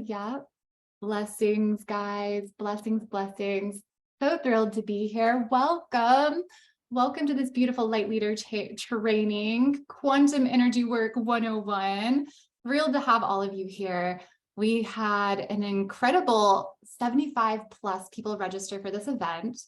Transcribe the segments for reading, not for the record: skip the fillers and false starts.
Yep. Blessings, guys. Blessings, blessings. So thrilled to be here. Welcome. Welcome to this beautiful light leader training, Quantum Energy Work 101. Thrilled to have all of you here. We had an incredible 75 plus people register for this event.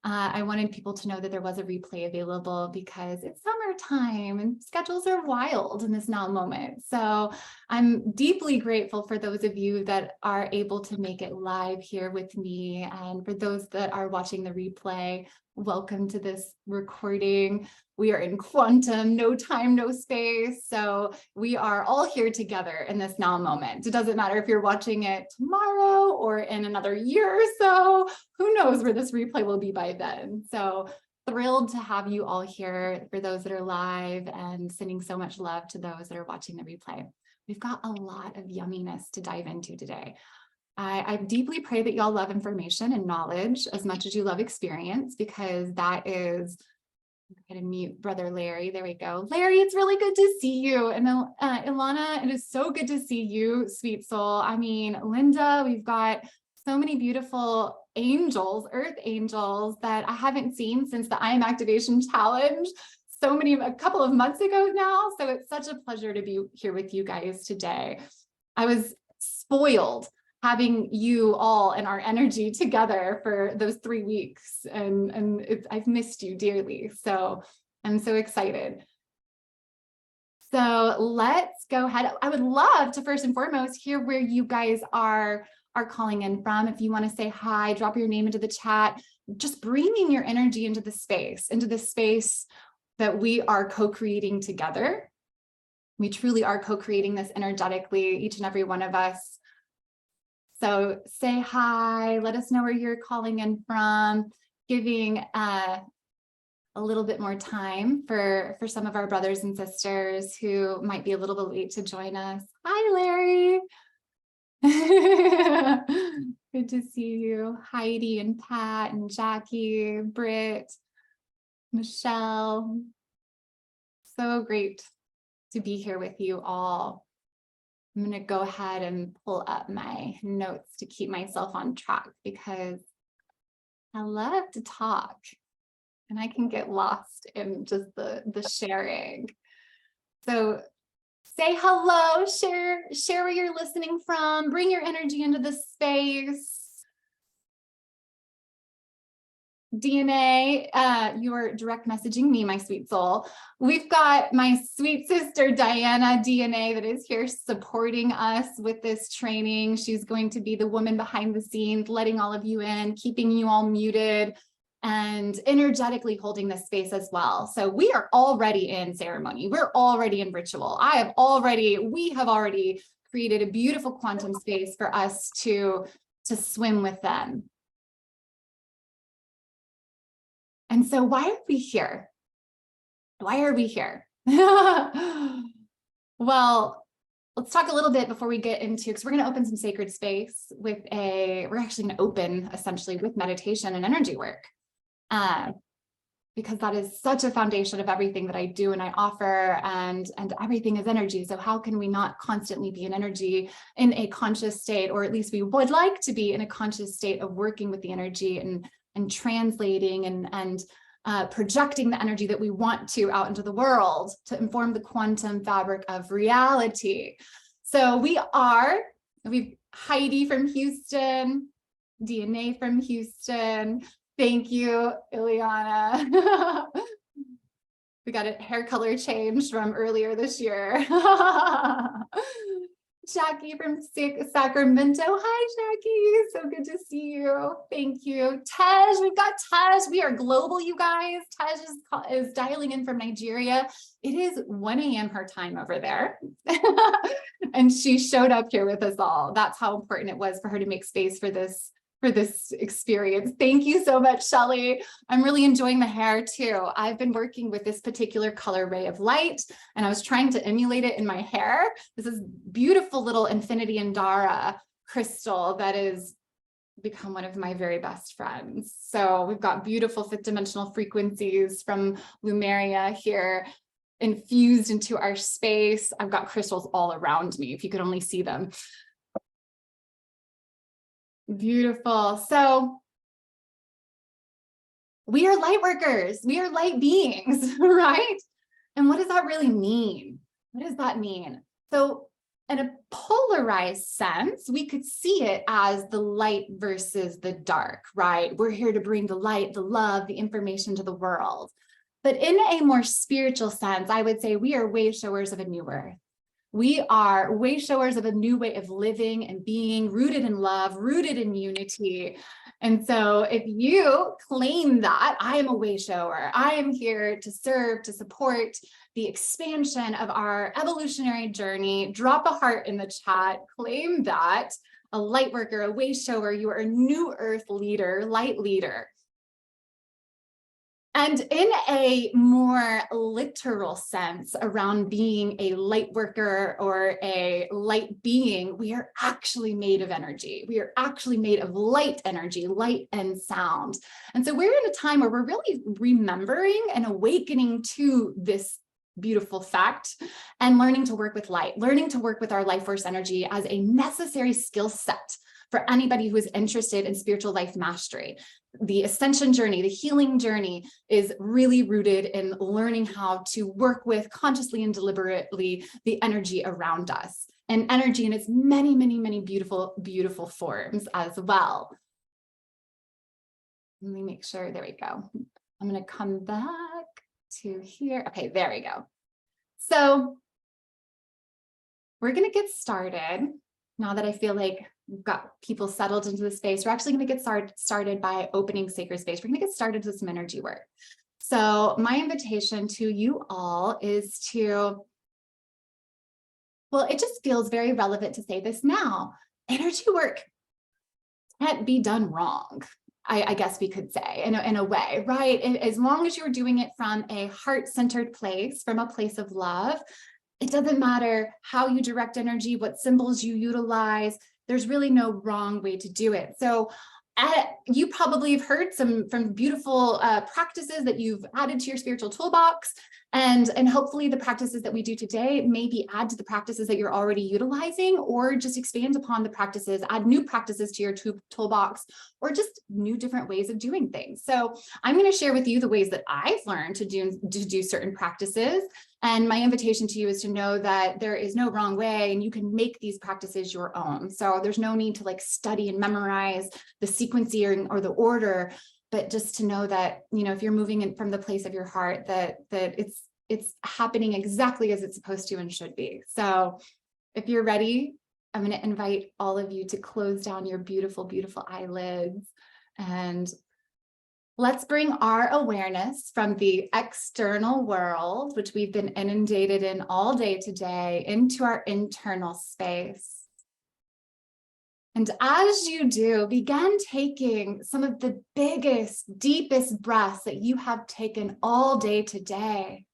I wanted people to know that there was a replay available because it's summertime and schedules are wild in this now moment. So I'm deeply grateful for those of you that are able to make it live here with me. And for those that are watching the replay, welcome to this recording. We are in quantum, no time, no space. So we are all here together in this now moment. It doesn't matter if you're watching it tomorrow or in another year or so. Who knows where this replay will be by then. So thrilled to have you all here for those that are live, and sending so much love to those that are watching the replay. We've got a lot of yumminess to dive into today. I deeply pray that y'all love information and knowledge as much as you love experience, because that is, I'm gonna mute brother Larry. There we go. Larry, it's really good to see you. And then Ilana, it is so good to see you, sweet soul. I mean, Linda, we've got so many beautiful angels, earth angels that I haven't seen since the I Am Activation Challenge. A couple of months ago now. So it's such a pleasure to be here with you guys today. I was spoiled having you all and our energy together for those 3 weeks. And I've missed you dearly. So I'm so excited. So let's go ahead. I would love to first and foremost hear where you guys are calling in from. If you want to say hi, drop your name into the chat, just bringing your energy into the space that we are co-creating together. We truly are co-creating this energetically, each and every one of us. So say hi, let us know where you're calling in from, giving a little bit more time for some of our brothers and sisters who might be a little bit late to join us. Hi, Larry. Good to see you. Heidi and Pat and Jackie, Britt, Michelle. So great to be here with you all. I'm going to go ahead and pull up my notes to keep myself on track, because I love to talk and I can get lost in just the sharing. So say hello, share where you're listening from, bring your energy into the space. DNA, you're direct messaging me, my sweet soul. We've got my sweet sister, Diana DNA, that is here supporting us with this training. She's going to be the woman behind the scenes, letting all of you in, keeping you all muted, and energetically holding this space as well. So we are already in ceremony. We're already in ritual. We have already created a beautiful quantum space for us to swim with them. And so why are we here? Why are we here? Well, let's talk a little bit before we get into, because we're going to open some sacred space we're actually going to open essentially with meditation and energy work. Because that is such a foundation of everything that I do and I offer, and everything is energy. So how can we not constantly be in energy, in a conscious state, or at least we would like to be in a conscious state of working with the energy and translating and projecting the energy that we want to out into the world to inform the quantum fabric of reality. So we've Heidi from Houston, DNA from Houston. Thank you, Ileana. We got a hair color change from earlier this year. Jackie from Sacramento. Hi, Jackie. So good to see you. Thank you. Tej, we've got Tej. We are global, you guys. Tej is dialing in from Nigeria. It is 1 a.m. her time over there. And she showed up here with us all. That's how important it was for her to make space for this experience. Thank you so much, Shelly. I'm really enjoying the hair too. I've been working with this particular color ray of light, and I was trying to emulate it in my hair. This is beautiful little Infinity Andara crystal that has become one of my very best friends. So we've got beautiful fifth dimensional frequencies from Lumeria here infused into our space. I've got crystals all around me, if you could only see them. Beautiful. So we are light workers. We are light beings, right? And what does that really mean? What does that mean? So in a polarized sense, we could see it as the light versus the dark, right? We're here to bring the light, the love, the information to the world. But in a more spiritual sense, I would say we are way showers of a new earth. We are way showers of a new way of living and being, rooted in love, rooted in unity. And so if you claim that I am a way shower, I am here to serve, to support the expansion of our evolutionary journey, drop a heart in the chat, claim that a light worker, a way shower, you are a new earth leader, light leader. And in a more literal sense around being a light worker or a light being, we are actually made of energy. We are actually made of light energy, light and sound. And so we're in a time where we're really remembering and awakening to this beautiful fact and learning to work with light, learning to work with our life force energy as a necessary skill set for anybody who is interested in spiritual life mastery. The ascension journey, the healing journey is really rooted in learning how to work with consciously and deliberately the energy around us, and energy in its many, many, many beautiful, beautiful forms as well. Let me make sure, there we go. I'm going to come back to here. Okay, there we go. So we're going to get started now that I feel like we've got people settled into the space. We're actually going to get started by opening sacred space. We're going to get started with some energy work. So my invitation to you all is to, well, it just feels very relevant to say this now. Energy work can't be done wrong. I guess we could say in a way, right? As long as you're doing it from a heart-centered place, from a place of love, it doesn't matter how you direct energy, what symbols you utilize. There's really no wrong way to do it. So you probably have heard some from beautiful practices that you've added to your spiritual toolbox. And hopefully the practices that we do today maybe add to the practices that you're already utilizing, or just expand upon the practices, add new practices to your toolbox, or just new different ways of doing things. So I'm going to share with you the ways that I've learned to do certain practices. And my invitation to you is to know that there is no wrong way, and you can make these practices your own. So there's no need to like study and memorize the sequencing or the order, but just to know that, you know, if you're moving in from the place of your heart, that it's happening exactly as it's supposed to and should be. So if you're ready, I'm going to invite all of you to close down your beautiful, beautiful eyelids, and let's bring our awareness from the external world, which we've been inundated in all day today, into our internal space. And as you do, begin taking some of the biggest, deepest breaths that you have taken all day today,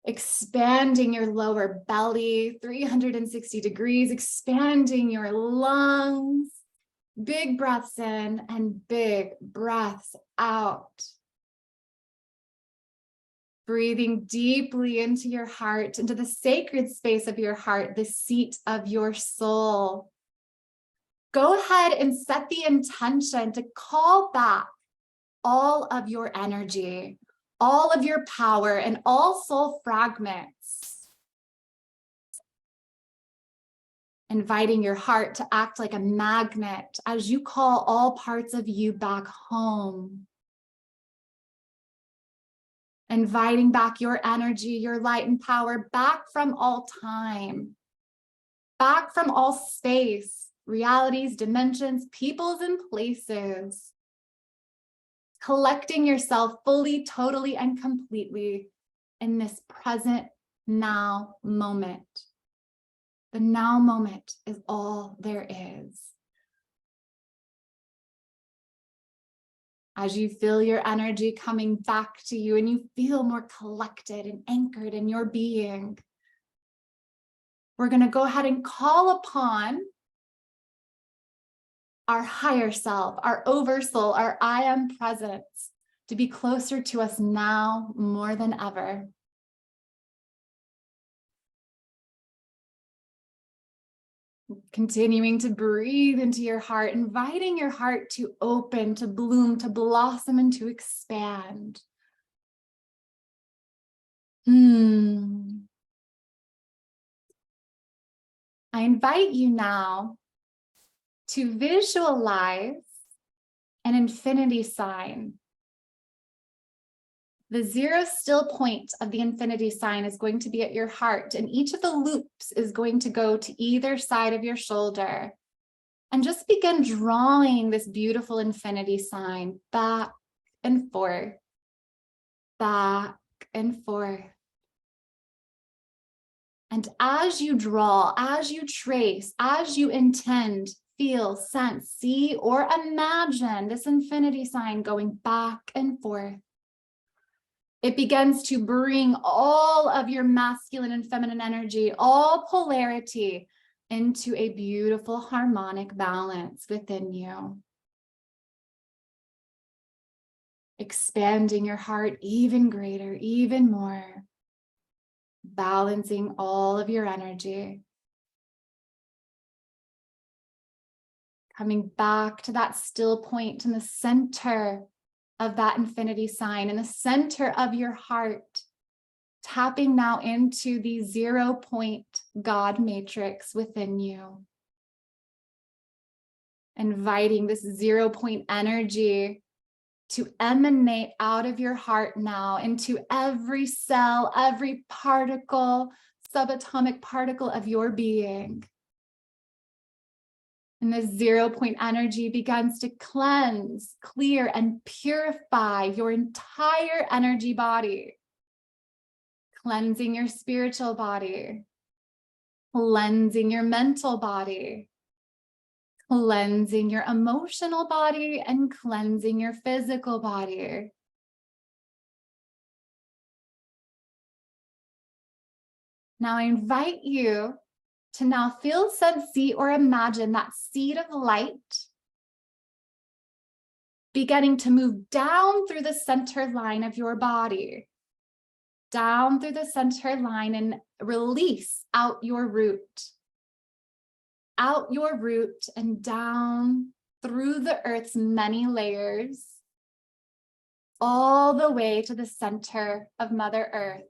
expanding your lower belly 360 degrees, expanding your lungs. Big breaths in and big breaths out. Breathing deeply into your heart, into the sacred space of your heart, the seat of your soul. Go ahead and set the intention to call back all of your energy, all of your power, and all soul fragments. Inviting your heart to act like a magnet as you call all parts of you back home. Inviting back your energy, your light and power back from all time, back from all space, realities, dimensions, peoples, and places. Collecting yourself fully, totally, and completely in this present now moment. The now moment is all there is. As you feel your energy coming back to you and you feel more collected and anchored in your being, we're going to go ahead and call upon our higher self, our oversoul, our I am presence to be closer to us now more than ever. Continuing to breathe into your heart, inviting your heart to open, to bloom, to blossom, and to expand. I invite you now to visualize an infinity sign. The zero still point of the infinity sign is going to be at your heart, and each of the loops is going to go to either side of your shoulder. And just begin drawing this beautiful infinity sign back and forth, back and forth. And as you draw, as you trace, as you intend, feel, sense, see, or imagine this infinity sign going back and forth, it begins to bring all of your masculine and feminine energy, all polarity, into a beautiful harmonic balance within you. Expanding your heart even greater, even more. Balancing all of your energy. Coming back to that still point in the center of that infinity sign, in the center of your heart. Tapping now into the 0 point God matrix within you. Inviting this 0 point energy to emanate out of your heart now into every cell, every particle, subatomic particle of your being. And this 0 point energy begins to cleanse, clear, and purify your entire energy body. Cleansing your spiritual body, cleansing your mental body, cleansing your emotional body, and cleansing your physical body. Now I invite you to now feel, sense, see, or imagine that seed of light beginning to move down through the center line of your body. Down through the center line and release out your root. Out your root and down through the earth's many layers, all the way to the center of Mother Earth.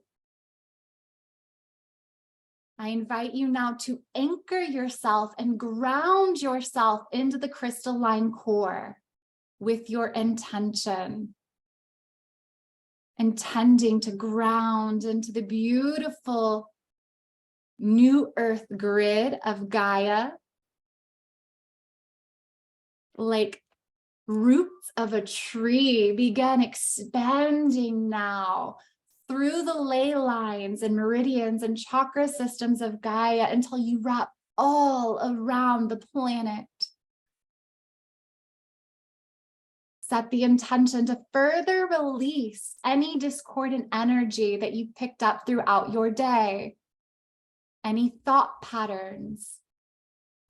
I invite you now to anchor yourself and ground yourself into the crystalline core with your intention. Intending to ground into the beautiful new earth grid of Gaia, like roots of a tree, begin expanding now through the ley lines and meridians and chakra systems of Gaia until you wrap all around the planet. Set the intention to further release any discordant energy that you picked up throughout your day, any thought patterns,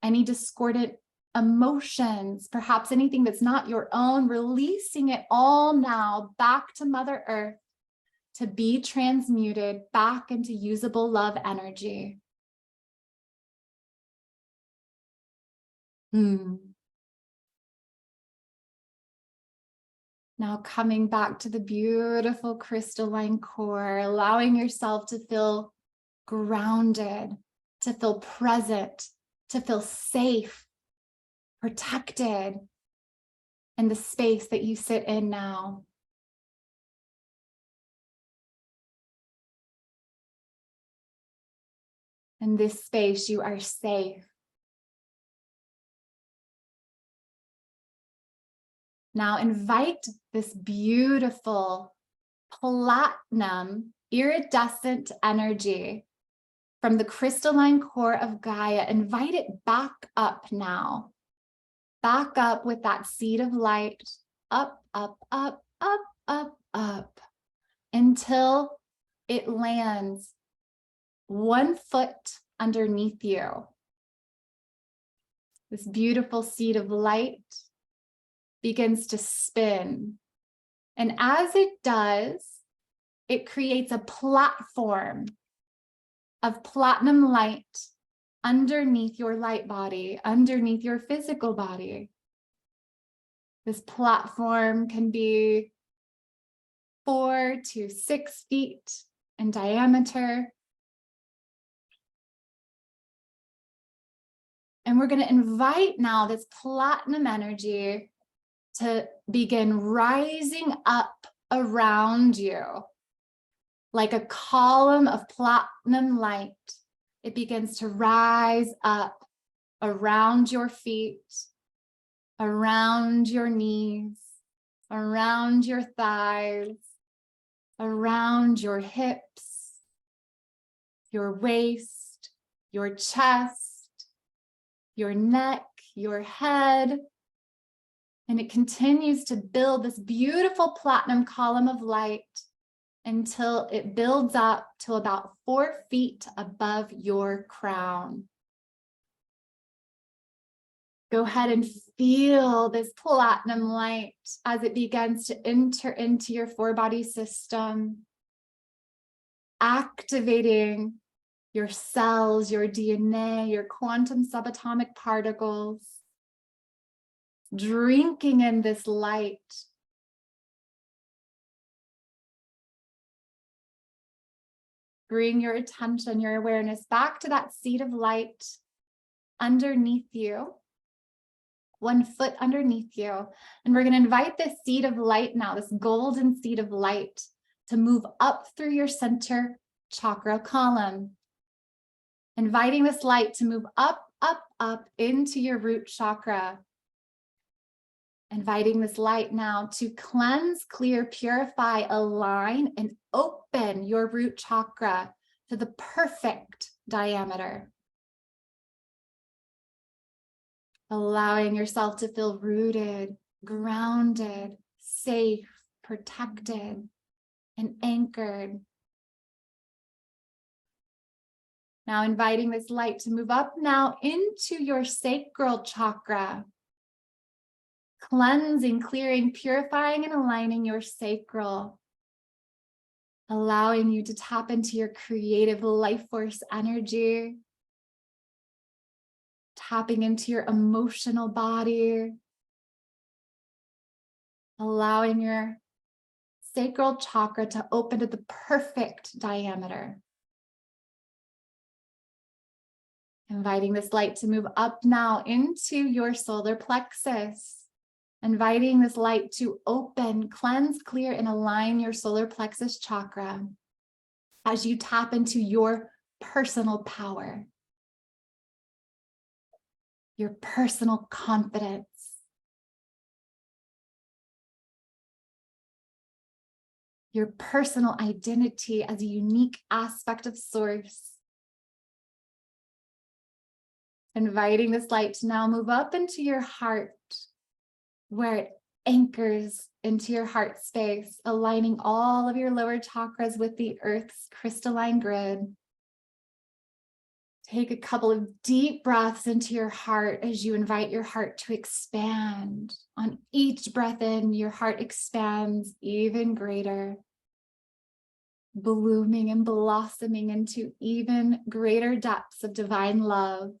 any discordant emotions, perhaps anything that's not your own, releasing it all now back to Mother Earth to be transmuted back into usable love energy. Now coming back to the beautiful crystalline core, allowing yourself to feel grounded, to feel present, to feel safe, protected in the space that you sit in now. In this space, you are safe. Now invite this beautiful platinum iridescent energy from the crystalline core of Gaia. Invite it back up now. Back up with that seed of light. Up, up, up, up, up, up. Until it lands 1 foot underneath you. This beautiful seed of light begins to spin. And as it does, it creates a platform of platinum light underneath your light body, underneath your physical body. This platform can be 4 to 6 feet in diameter. And we're going to invite now this platinum energy to begin rising up around you like a column of platinum light. It begins to rise up around your feet, around your knees, around your thighs, around your hips, your waist, your chest, your neck, your head. And it continues to build this beautiful platinum column of light until it builds up to about 4 feet above your crown. Go ahead and feel this platinum light as it begins to enter into your 4-body system, activating your cells, your DNA, your quantum subatomic particles, drinking in this light. Bring your attention, your awareness back to that seed of light underneath you, 1 foot underneath you. And we're going to invite this seed of light now, this golden seed of light, to move up through your center chakra column. Inviting this light to move up, up, up into your root chakra. Inviting this light now to cleanse, clear, purify, align, and open your root chakra to the perfect diameter. Allowing yourself to feel rooted, grounded, safe, protected, and anchored. Now inviting this light to move up now into your sacral chakra. Cleansing, clearing, purifying, and aligning your sacral. Allowing you to tap into your creative life force energy. Tapping into your emotional body. Allowing your sacral chakra to open to the perfect diameter. Inviting this light to move up now into your solar plexus. Inviting this light to open, cleanse, clear, and align your solar plexus chakra as you tap into your personal power, your personal confidence, your personal identity as a unique aspect of source. Inviting this light to now move up into your heart, where it anchors into your heart space, aligning all of your lower chakras with the Earth's crystalline grid. Take a couple of deep breaths into your heart as you invite your heart to expand. On each breath in, your heart expands even greater, blooming and blossoming into even greater depths of divine love.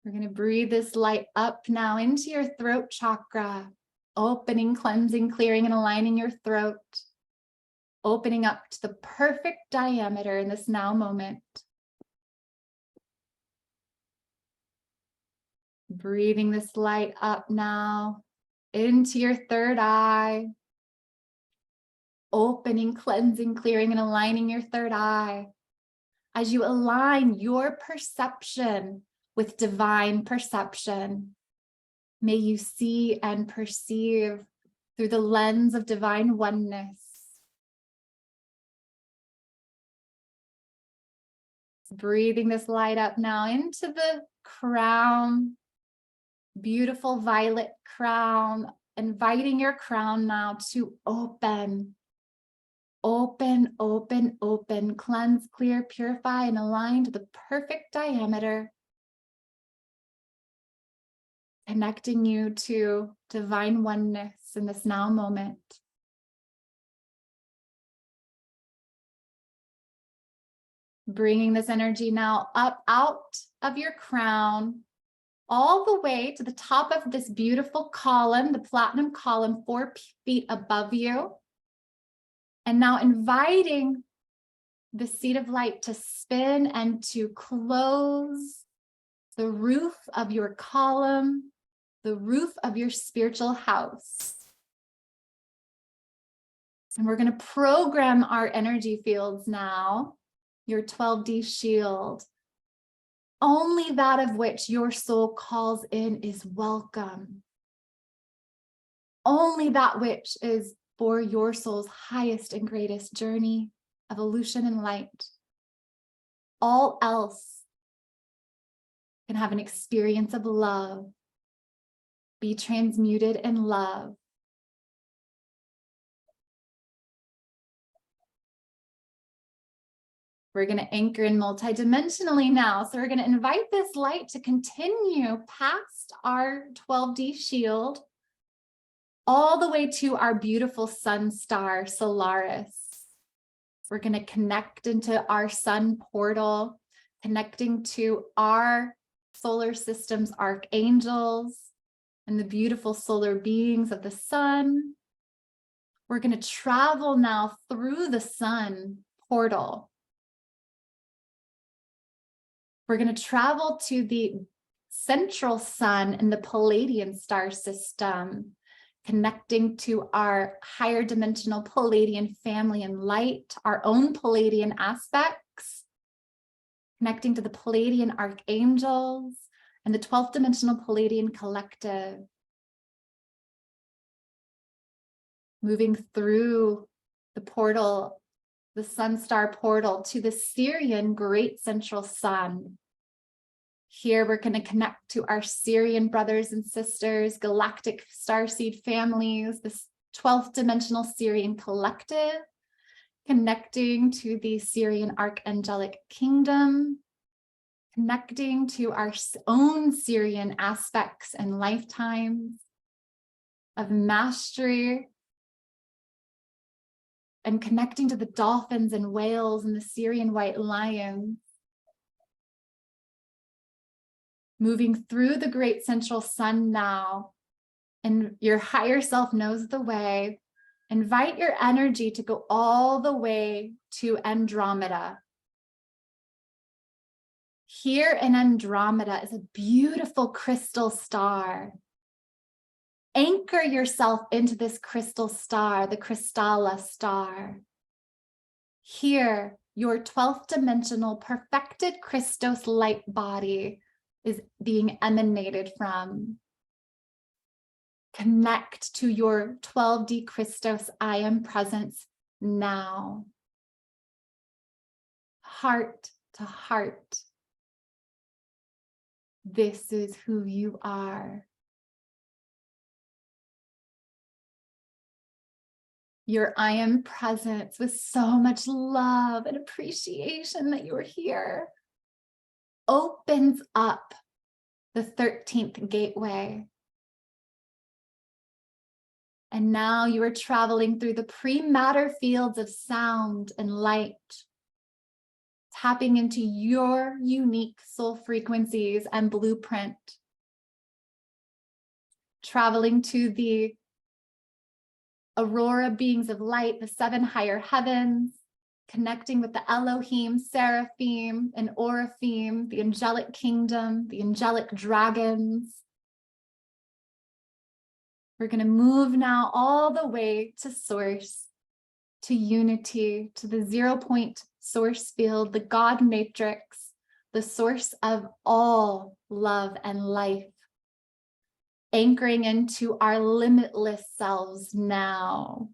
We're going to breathe this light up now into your throat chakra, opening, cleansing, clearing, and aligning your throat, opening up to the perfect diameter in this now moment. Breathing this light up now into your third eye, opening, cleansing, clearing, and aligning your third eye. As you align your perception with divine perception, may you see and perceive through the lens of divine oneness. Breathing this light up now into the crown, beautiful violet crown, inviting your crown now to open, open, open, open, cleanse, clear, purify, and align to the perfect diameter. Connecting you to divine oneness in this now moment. Bringing this energy now up out of your crown, all the way to the top of this beautiful column, the platinum column, 4 feet above you. And now inviting the seed of light to spin and to close the roof of your column, the roof of your spiritual house. And we're going to program our energy fields now, your 12D shield. Only that of which your soul calls in is welcome. Only that which is for your soul's highest and greatest journey, evolution, and light. All else can have an experience of love, be transmuted in love. We're going to anchor in multidimensionally now. So we're going to invite this light to continue past our 12D shield, all the way to our beautiful sun star, Solaris. We're going to connect into our sun portal, connecting to our solar system's archangels and the beautiful solar beings of the sun. We're going to travel now through the sun portal. We're going to travel to the central sun in the Palladian star system, connecting to our higher dimensional Palladian family and light, our own Palladian aspects, connecting to the Palladian archangels and the 12th dimensional Palladian collective. Moving through the portal, the sun star portal, to the Syrian great central sun. Here we're going to connect to our Syrian brothers and sisters, galactic starseed families, this 12th dimensional Syrian collective, connecting to the Syrian Angelic kingdom, connecting to our own Syrian aspects and lifetimes of mastery, and connecting to the dolphins and whales and the Syrian white lions. Moving through the great central sun now, and your higher self knows the way. Invite your energy to go all the way to Andromeda. Here in Andromeda is a beautiful crystal star. Anchor yourself into this crystal star, the Crystalla star. Here, your 12th dimensional perfected Christos light body is being emanated from. Connect to your 12D Christos I am presence now. Heart to heart. This is who you are. Your I am presence with so much love and appreciation that you're here opens up the 13th gateway. And now you are traveling through the pre-matter fields of sound and light, tapping into your unique soul frequencies and blueprint, traveling to the aurora beings of light, the 7 higher heavens, connecting with the Elohim, Seraphim, and Oraphim, the angelic kingdom, the angelic dragons. We're going to move now all the way to source, to unity, to the 0-point source field, the God matrix, the source of all love and life. Anchoring into our limitless selves now.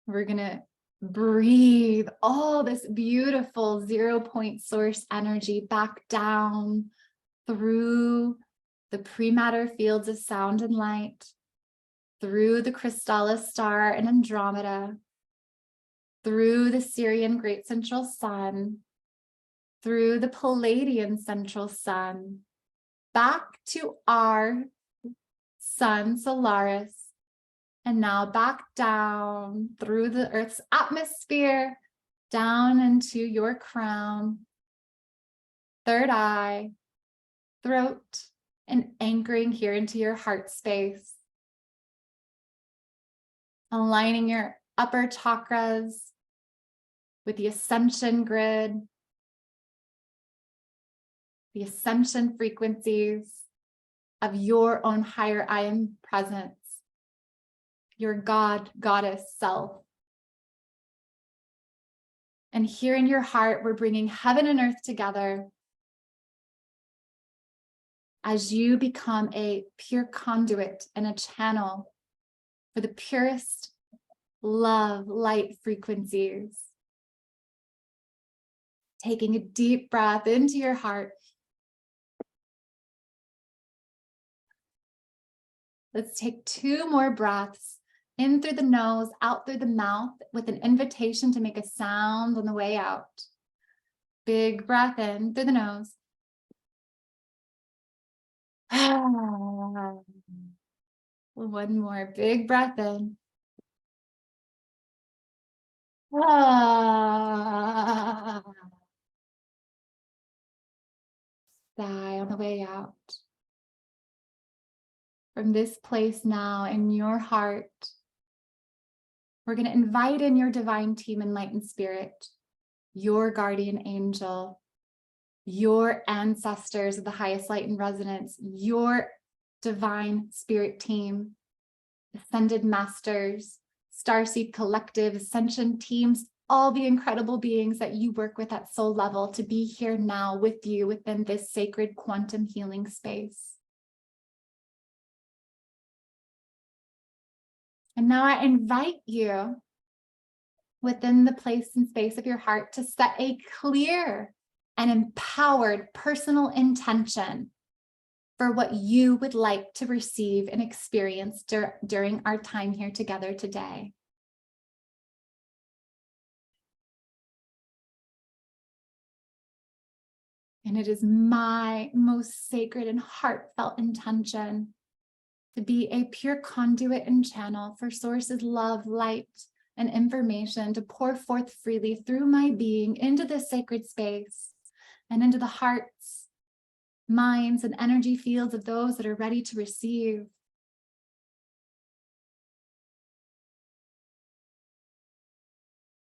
We're going to breathe all this beautiful 0-point source energy back down through the pre-matter fields of sound and light, through the Crystalla star and Andromeda, through the Syrian great central sun, through the Palladian central sun, back to our sun, Solaris, And now back down through the Earth's atmosphere, down into your crown, third eye, throat, and anchoring here into your heart space. Aligning your upper chakras with the ascension grid, the ascension frequencies of your own higher I am presence, your God, goddess self. And here in your heart, we're bringing heaven and earth together as you become a pure conduit and a channel for the purest love, light frequencies. Taking a deep breath into your heart. Let's take 2 more breaths in through the nose, out through the mouth, with an invitation to make a sound on the way out. Big breath in through the nose. One more big breath in. Sigh on the way out. From this place now in your heart, we're going to invite in your divine team, enlightened spirit, your guardian angel, your ancestors of the highest light and resonance, your divine spirit team, ascended masters, starseed collective, ascension teams, all the incredible beings that you work with at soul level to be here now with you within this sacred quantum healing space. And now I invite you within the place and space of your heart to set a clear and empowered personal intention for what you would like to receive and experience during our time here together today. And it is my most sacred and heartfelt intention to be a pure conduit and channel for Source's love, light, and information to pour forth freely through my being into this sacred space and into the hearts, minds, and energy fields of those that are ready to receive.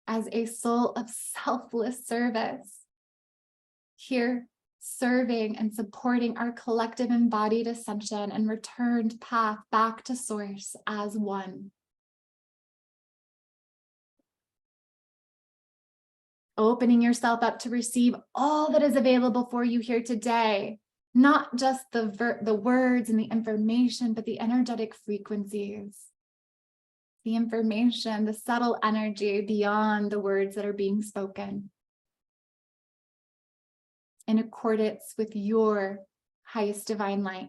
As a soul of selfless service, here serving and supporting our collective embodied ascension and returned path back to Source as one. Opening yourself up to receive all that is available for you here today, not just the words and the information, but the energetic frequencies, the information, the subtle energy beyond the words that are being spoken, in accordance with your highest divine light.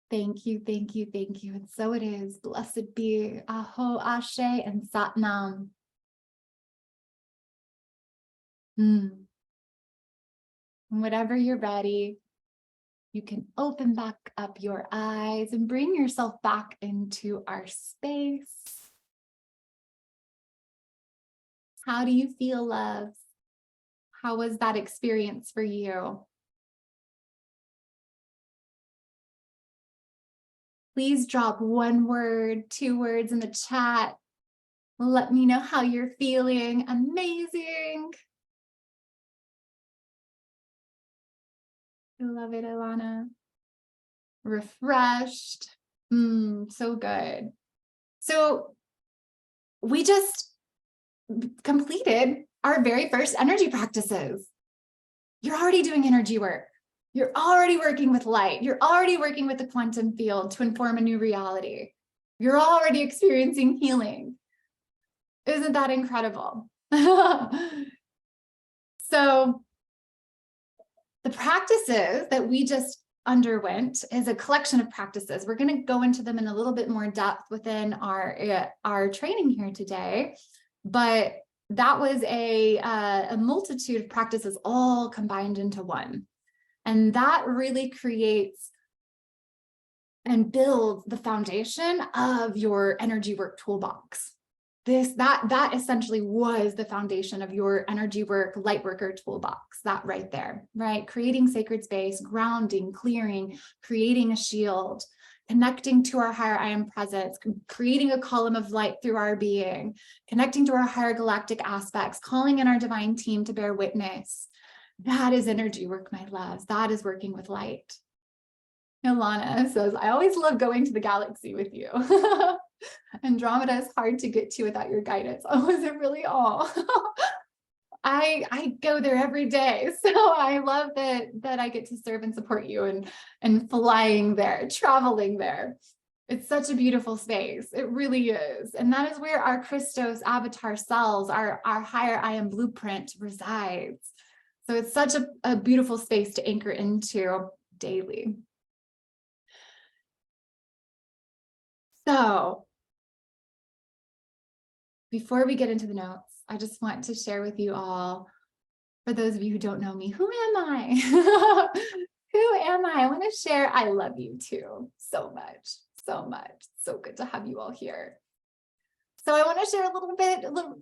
Thank you, thank you, thank you. And so it is. Blessed be. Aho, Ashe, and Satnam. And whenever you're ready, you can open back up your eyes and bring yourself back into our space. How do you feel, love? How was that experience for you? Please drop 1 word, 2 words in the chat. Let me know how you're feeling. Amazing. I love it, Ilana. Refreshed. So good. So we just completed our very first energy practices. You're already doing energy work. You're already working with light. You're already working with the quantum field to inform a new reality. You're already experiencing healing. Isn't that incredible? So the practices that we just underwent is a collection of practices. We're going to go into them in a little bit more depth within our training here today, but that was a multitude of practices all combined into one. And that really creates and build the foundation of your energy work toolbox. That essentially was the foundation of your energy work Lightworker toolbox, that right there, right? Creating sacred space, grounding, clearing, creating a shield, connecting to our higher I am presence, creating a column of light through our being, connecting to our higher galactic aspects, calling in our divine team to bear witness. That is energy work, my loves. That is working with light. Ilana says, I always love going to the galaxy with you. Andromeda is hard to get to without your guidance. Oh, is it really? All? I go there every day. So I love that I get to serve and support you and flying there, traveling there. It's such a beautiful space. It really is. And that is where our Christos avatar cells, our higher I am blueprint resides. So it's such a beautiful space to anchor into daily. So before we get into the notes, I just want to share with you all, for those of you who don't know me, who am I? Who am I? I want to share, I love you too, so much, so much. So good to have you all here. So I want to share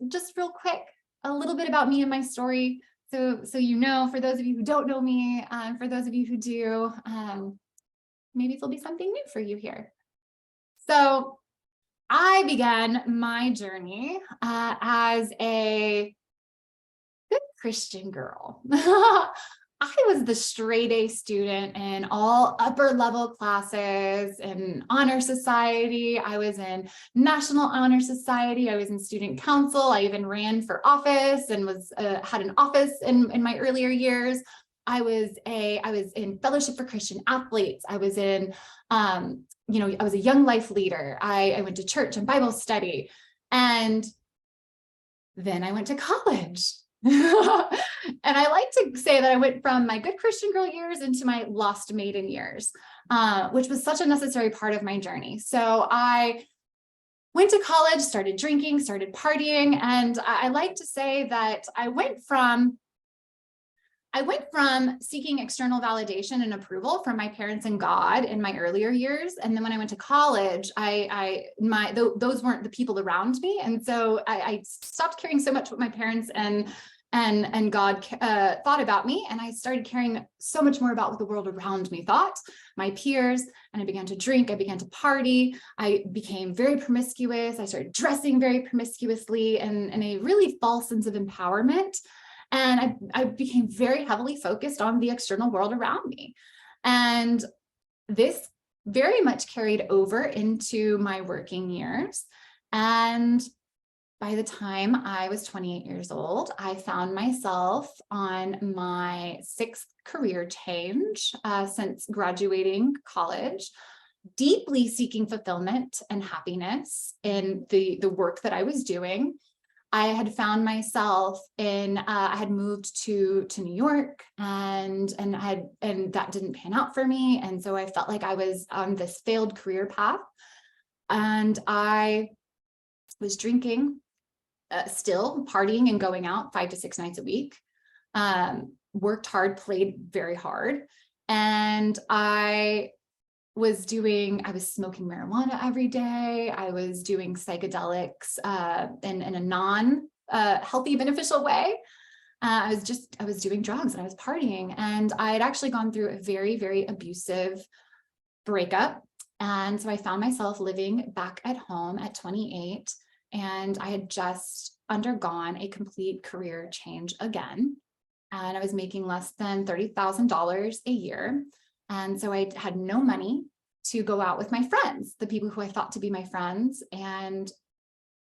just real quick, a little bit about me and my story. So you know, for those of you who don't know me, for those of you who do, maybe there'll be something new for you here. So I began my journey as a good Christian girl. I was the straight A student in all upper level classes in honor society. I was in National Honor Society. I was in student council. I even ran for office and had an office in my earlier years. I was in Fellowship for Christian Athletes. I was in I was a young life leader. I went to church and Bible study. And then I went to college. And I like to say that I went from my good Christian girl years into my lost maiden years, which was such a necessary part of my journey. So I went to college, started drinking, started partying. And I like to say that I went from seeking external validation and approval from my parents and God in my earlier years. And then when I went to college, those weren't the people around me. And so I stopped caring so much what my parents and God thought about me. And I started caring so much more about what the world around me thought, my peers, and I began to drink, I began to party. I became very promiscuous. I started dressing very promiscuously and a really false sense of empowerment. And I became very heavily focused on the external world around me. And this very much carried over into my working years. And by the time I was 28 years old, I found myself on my 6th career change since graduating college, deeply seeking fulfillment and happiness in the work that I was doing. I had found myself I had moved to New York and that didn't pan out for me. And so I felt like I was on this failed career path, and I was drinking, still partying and going out 5 to 6 nights a week, worked hard, played very hard. And I was smoking marijuana every day. I was doing psychedelics in a non-healthy, beneficial way. I was doing drugs and I was partying. And I had actually gone through a very, very abusive breakup. And so I found myself living back at home at 28. And I had just undergone a complete career change again. And I was making less than $30,000 a year. And so I had no money to go out with my friends, the people who I thought to be my friends. And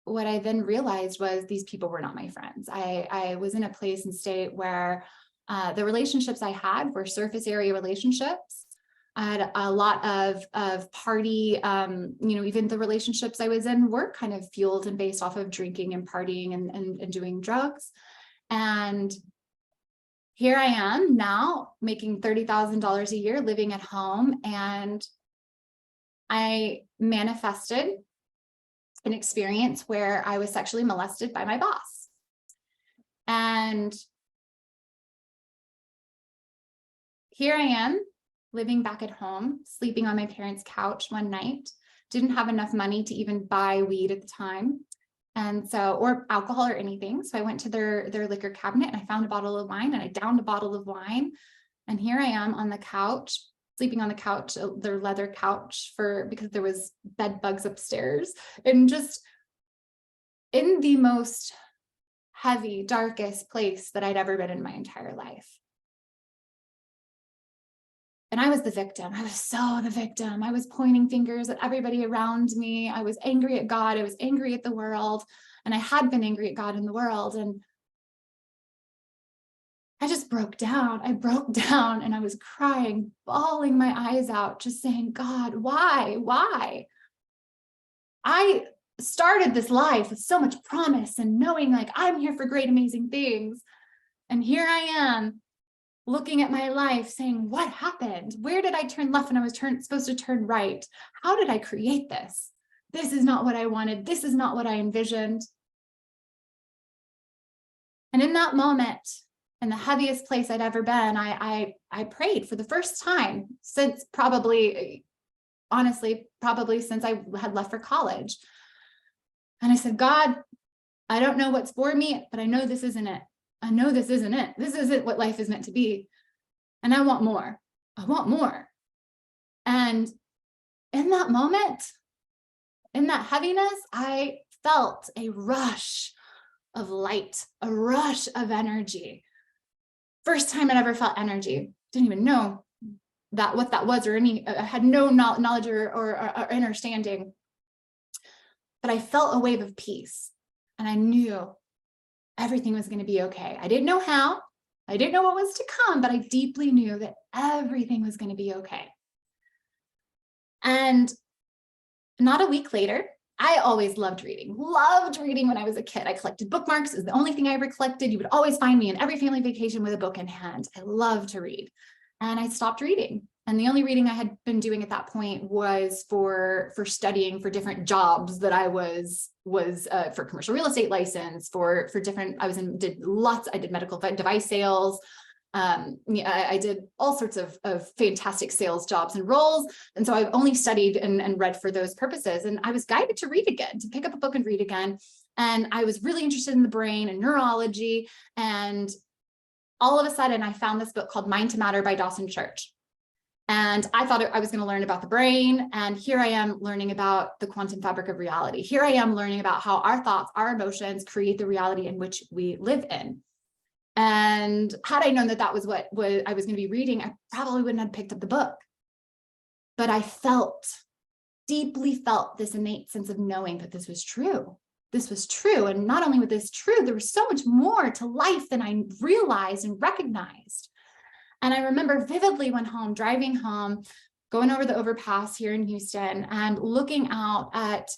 what I then realized was these people were not my friends. I was in a place and state where the relationships I had were surface area relationships. I had a lot of party, even the relationships I was in were kind of fueled and based off of drinking and partying and doing drugs. And here I am now making $30,000 a year, living at home, and I manifested an experience where I was sexually molested by my boss. And here I am living back at home, sleeping on my parents' couch one night, didn't have enough money to even buy weed at the time. And so, or alcohol or anything. So I went to their liquor cabinet and I found a bottle of wine and I downed a bottle of wine. And here I am on the couch, sleeping on the couch, their leather couch because there was bed bugs upstairs, and just in the most heavy, darkest place that I'd ever been in my entire life. And I was the victim. I was so the victim. I was pointing fingers at everybody around me. I was angry at God. I was angry at the world. And I had been angry at God and the world. And I just broke down. I broke down and I was crying, bawling my eyes out, just saying, God, why? Why? I started this life with so much promise and knowing like I'm here for great, amazing things. And here I am looking at my life saying, what happened? Where did I turn left when I was supposed to turn right? How did I create this? This is not what I wanted. This is not what I envisioned. And in that moment, in the heaviest place I'd ever been, I prayed for the first time since probably since I had left for college. And I said, God, I don't know what's for me, but I know this isn't it. I know this isn't it. This isn't what life is meant to be. And I want more. I want more. And in that moment, in that heaviness, I felt a rush of light, a rush of energy. First time I'd ever felt energy. Didn't even know what that was, or I had no knowledge or understanding. But I felt a wave of peace, and I knew everything was going to be okay. I didn't know how, I didn't know what was to come, but I deeply knew that everything was going to be okay. And not a week later, I always loved reading when I was a kid. I collected bookmarks. It was the only thing I ever collected. You would always find me in every family vacation with a book in hand. I loved to read. And I stopped reading. And the only reading I had been doing at that point was for studying for different jobs that I was for commercial real estate license, for different, I did medical device sales. I did all sorts of fantastic sales jobs and roles. And so I've only studied and read for those purposes. And I was guided to read again, to pick up a book and read again. And I was really interested in the brain and neurology. And all of a sudden I found this book called Mind to Matter by Dawson Church. And I thought I was going to learn about the brain. And here I am learning about the quantum fabric of reality. Here I am learning about how our thoughts, our emotions create the reality in which we live in. And had I known that that was what I was going to be reading, I probably wouldn't have picked up the book. But I deeply felt this innate sense of knowing that this was true. This was true. And not only was this true, there was so much more to life than I realized and recognized. And I remember vividly driving home, going over the overpass here in Houston and looking out at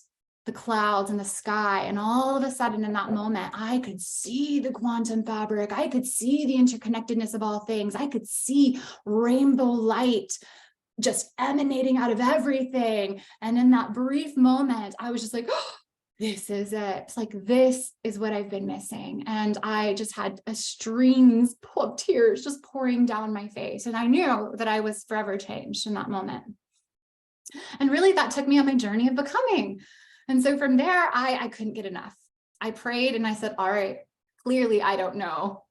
the clouds and the sky. And all of a sudden in that moment, I could see the quantum fabric. I could see the interconnectedness of all things. I could see rainbow light just emanating out of everything. And in that brief moment, I was just like, oh, this is it. It's like, this is what I've been missing. And I just had streams of tears just pouring down my face. And I knew that I was forever changed in that moment. And really that took me on my journey of becoming. And so from there, I couldn't get enough. I prayed and I said, all right, clearly I don't know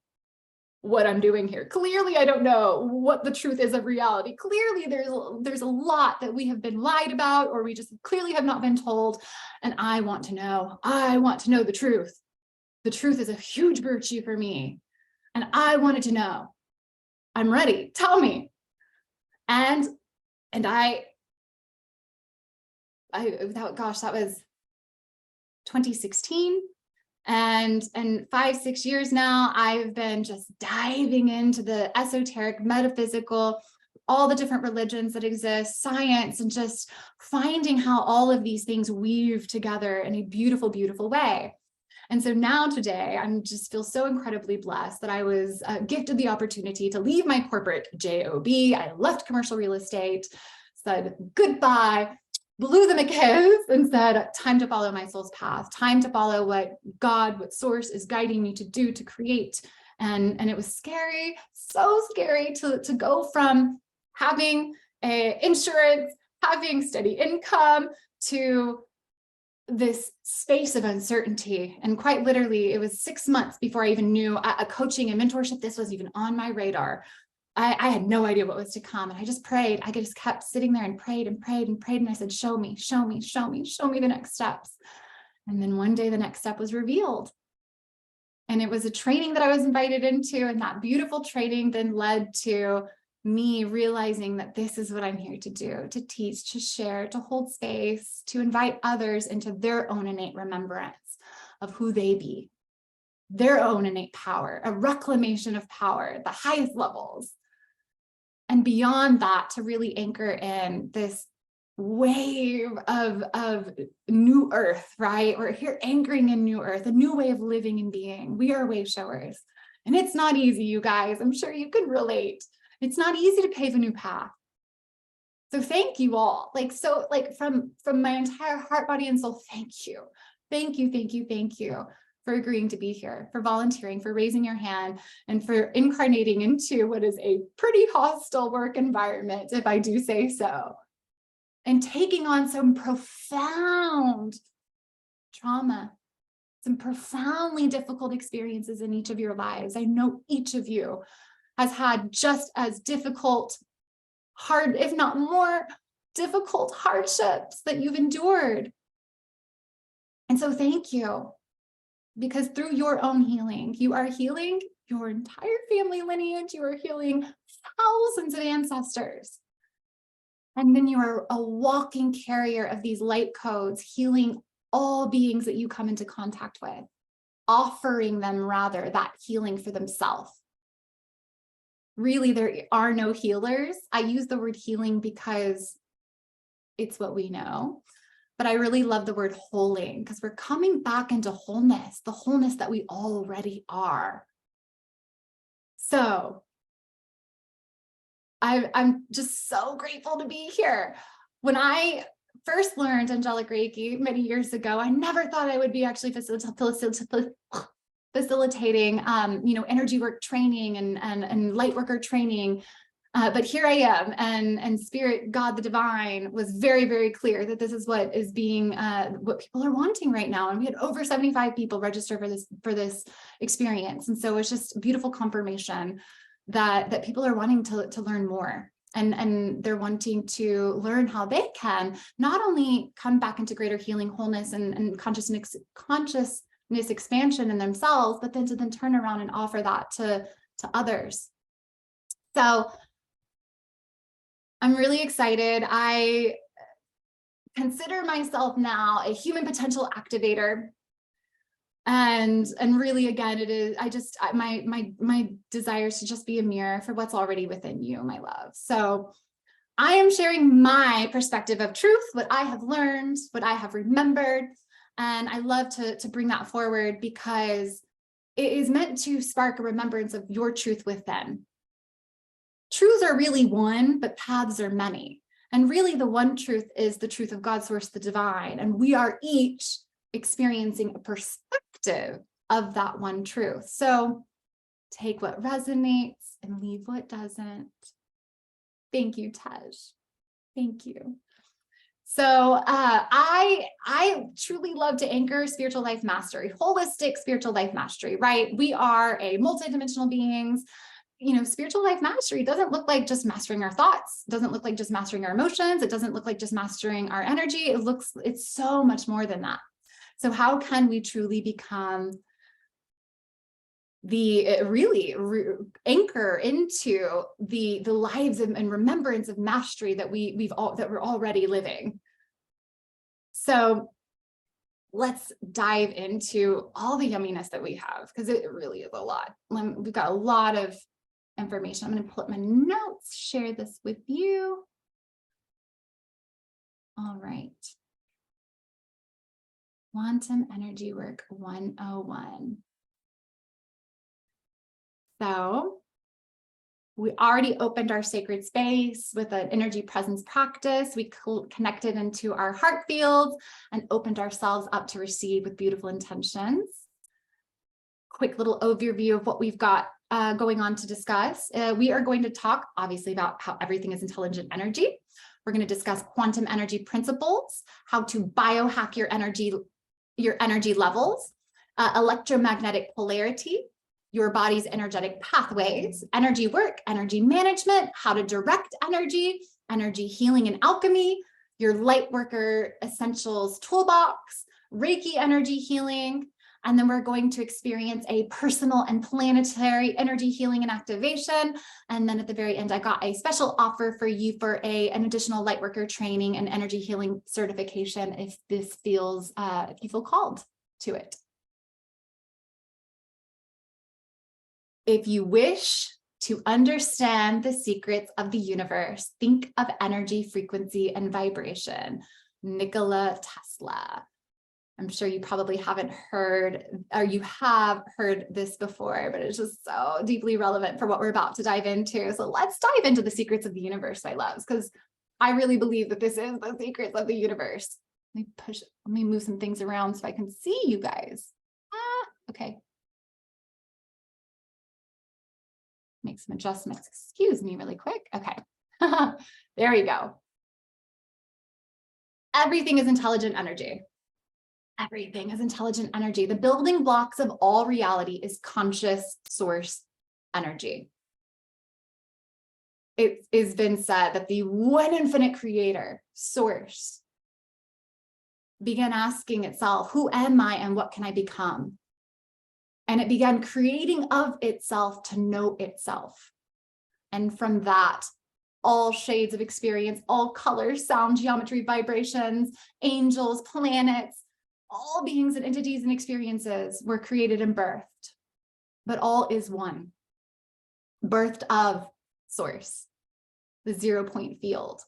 what I'm doing here. Clearly, I don't know what the truth is of reality. Clearly, there's a lot that we have been lied about, or we just clearly have not been told. And I want to know. I want to know the truth. The truth is a huge virtue for me. And I wanted to know. I'm ready. Tell me. And that was 2016. And 5-6 years now, I've been just diving into the esoteric, metaphysical, all the different religions that exist, science, and just finding how all of these things weave together in a beautiful, beautiful way. And so now today, I just feel so incredibly blessed that I was gifted the opportunity to leave my corporate job. I left commercial real estate, said goodbye, blew the McKiss, and said, time to follow my soul's path, time to follow what source is guiding me to do, to create. And it was scary, so scary to go from having insurance, having steady income, to this space of uncertainty. And quite literally, it was 6 months before I even knew a coaching and mentorship, this was even on my radar. I had no idea what was to come. And I just prayed. I just kept sitting there and prayed and prayed and prayed. And I said, show me, show me, show me, show me the next steps. And then one day the next step was revealed. And it was a training that I was invited into. And that beautiful training then led to me realizing that this is what I'm here to do, to teach, to share, to hold space, to invite others into their own innate remembrance of who they be, their own innate power, a reclamation of power at the highest levels. And beyond that, to really anchor in this wave of new earth, right? We're here anchoring in new earth, a new way of living and being. We are wave showers. And it's not easy, you guys. I'm sure you can relate. It's not easy to pave a new path. So thank you all. From my entire heart, body, and soul, thank you. Thank you, thank you, thank you for agreeing to be here, for volunteering, for raising your hand, and for incarnating into what is a pretty hostile work environment, if I do say so, and taking on some profound trauma, some profoundly difficult experiences in each of your lives. I know each of you has had just as difficult, hard, if not more difficult hardships that you've endured. And so thank you. Because through your own healing, you are healing your entire family lineage, you are healing thousands of ancestors. And then you are a walking carrier of these light codes, healing all beings that you come into contact with, offering them rather that healing for themselves. Really, there are no healers. I use the word healing because it's what we know. But I really love the word holing, because we're coming back into wholeness, the wholeness that we already are. So I'm just so grateful to be here. When I first learned Angelic Reiki many years ago, I never thought I would be actually facilitating, energy work training and Lightworker training. But here I am, and Spirit, God, the divine, was very, very clear that this is what is being, what people are wanting right now. And we had over 75 people register for this experience. And so it's just beautiful confirmation that people are wanting to learn more. And they're wanting to learn how they can not only come back into greater healing, wholeness, and consciousness expansion in themselves, but then to turn around and offer that to others. So I'm really excited. I consider myself now a human potential activator. And really, again, it is, my desire is to just be a mirror for what's already within you, my love. So I am sharing my perspective of truth, what I have learned, what I have remembered. And I love to bring that forward because it is meant to spark a remembrance of your truth within. Truths are really one, but paths are many. And really the one truth is the truth of God, source, the divine. And we are each experiencing a perspective of that one truth. So take what resonates and leave what doesn't. Thank you, Tej. Thank you. So I truly love to anchor spiritual life mastery, holistic spiritual life mastery, right? We are a multidimensional beings. Spiritual life mastery doesn't look like just mastering our thoughts, doesn't look like just mastering our emotions. It doesn't look like just mastering our energy. It's so much more than that. So how can we truly become anchor into the lives and remembrance of mastery that we're already living? So let's dive into all the yumminess that we have, because it really is a lot. We've got a lot of information. I'm going to pull up my notes, share this with you. All right. Quantum Energy Work 101. So we already opened our sacred space with an energy presence practice. We connected into our heart fields and opened ourselves up to receive with beautiful intentions. quick little overview of what we've got going on to discuss. We are going to talk, obviously, about how everything is intelligent energy. We're going to discuss quantum energy principles, how to biohack your energy levels, electromagnetic polarity, your body's energetic pathways, energy work, energy management, how to direct energy, energy healing and alchemy, your Lightworker essentials toolbox, Reiki energy healing, and then we're going to experience a personal and planetary energy healing and activation. And then at the very end, I got a special offer for you for an additional Lightworker training and energy healing certification if this feels, if you feel called to it. If you wish to understand the secrets of the universe, think of energy, frequency, and vibration. Nikola Tesla. I'm sure you probably haven't heard, or you have heard this before, but it's just so deeply relevant for what we're about to dive into. So let's dive into the secrets of the universe, my loves, because I really believe that this is the secrets of the universe. Let me move some things around so I can see you guys. Okay. Make some adjustments. Excuse me really quick. Okay. There we go. Everything is intelligent energy. Everything is intelligent energy. The building blocks of all reality is conscious source energy. It has been said that the one infinite creator, source, began asking itself, who am I and what can I become? And it began creating of itself to know itself. And from that, all shades of experience, all colors, sound, geometry, vibrations, angels, planets, all beings and entities and experiences were created and birthed, but all is one, birthed of source, the 0-point field.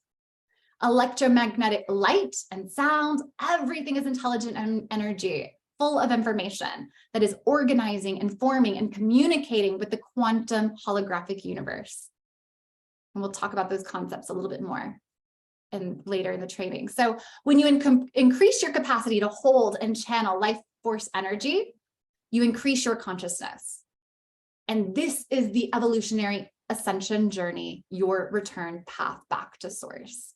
Electromagnetic light and sound, everything is intelligent energy, full of information that is organizing, informing, and communicating with the quantum holographic universe. And we'll talk about those concepts a little bit more and later in the training. So when you increase your capacity to hold and channel life force energy, you increase your consciousness. And this is the evolutionary ascension journey, your return path back to source.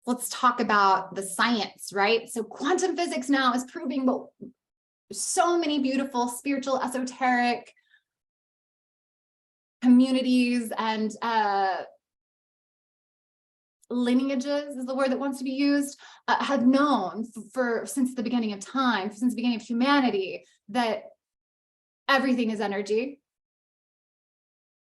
Let's talk about the science, right? So quantum physics now is proving what so many beautiful spiritual, esoteric communities and lineages is the word that wants to be used, have known since the beginning of time, since the beginning of humanity, that everything is energy.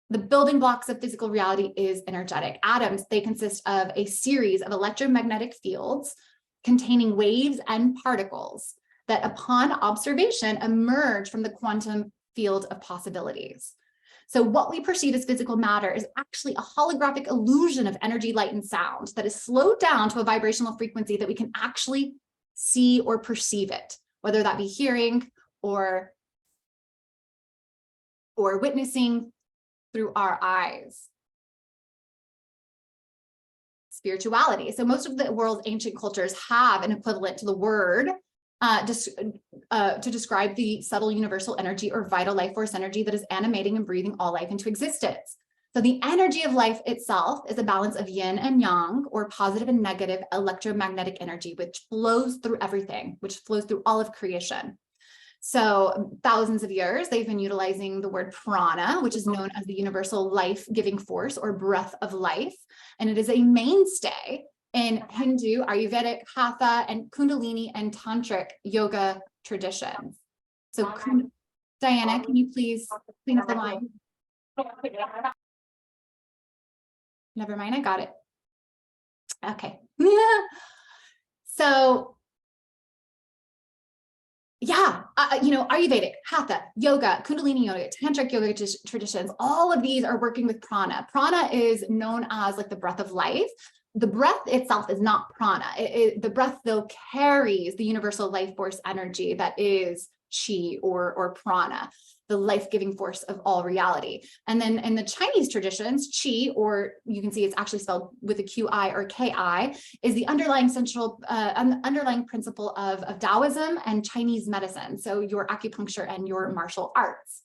The building blocks of physical reality is energetic. Atoms, they consist of a series of electromagnetic fields containing waves and particles that upon observation emerge from the quantum field of possibilities. So what we perceive as physical matter is actually a holographic illusion of energy, light, and sound that is slowed down to a vibrational frequency that we can actually see or perceive it, whether that be hearing or witnessing through our eyes. Spirituality. So most of the world's ancient cultures have an equivalent to the word to describe the subtle universal energy or vital life force energy that is animating and breathing all life into existence. So the energy of life itself is a balance of yin and yang, or positive and negative electromagnetic energy, which flows through everything, which flows through all of creation. So thousands of years, they've been utilizing the word prana, which is known as the universal life-giving force or breath of life. And it is a mainstay in Hindu, Ayurvedic, Hatha, and Kundalini and Tantric yoga traditions. So Diana, can you please clean up the line? Never mind, I got it. Okay. So yeah, Ayurvedic, Hatha, yoga, Kundalini yoga, Tantric yoga traditions, all of these are working with prana. Prana is known as like the breath of life. The breath itself is not prana. The breath, though, carries the universal life force energy that is qi or prana, the life-giving force of all reality. And then in the Chinese traditions, qi, or you can see it's actually spelled with a qi or ki, is the underlying underlying principle of Taoism and Chinese medicine. So your acupuncture and your martial arts.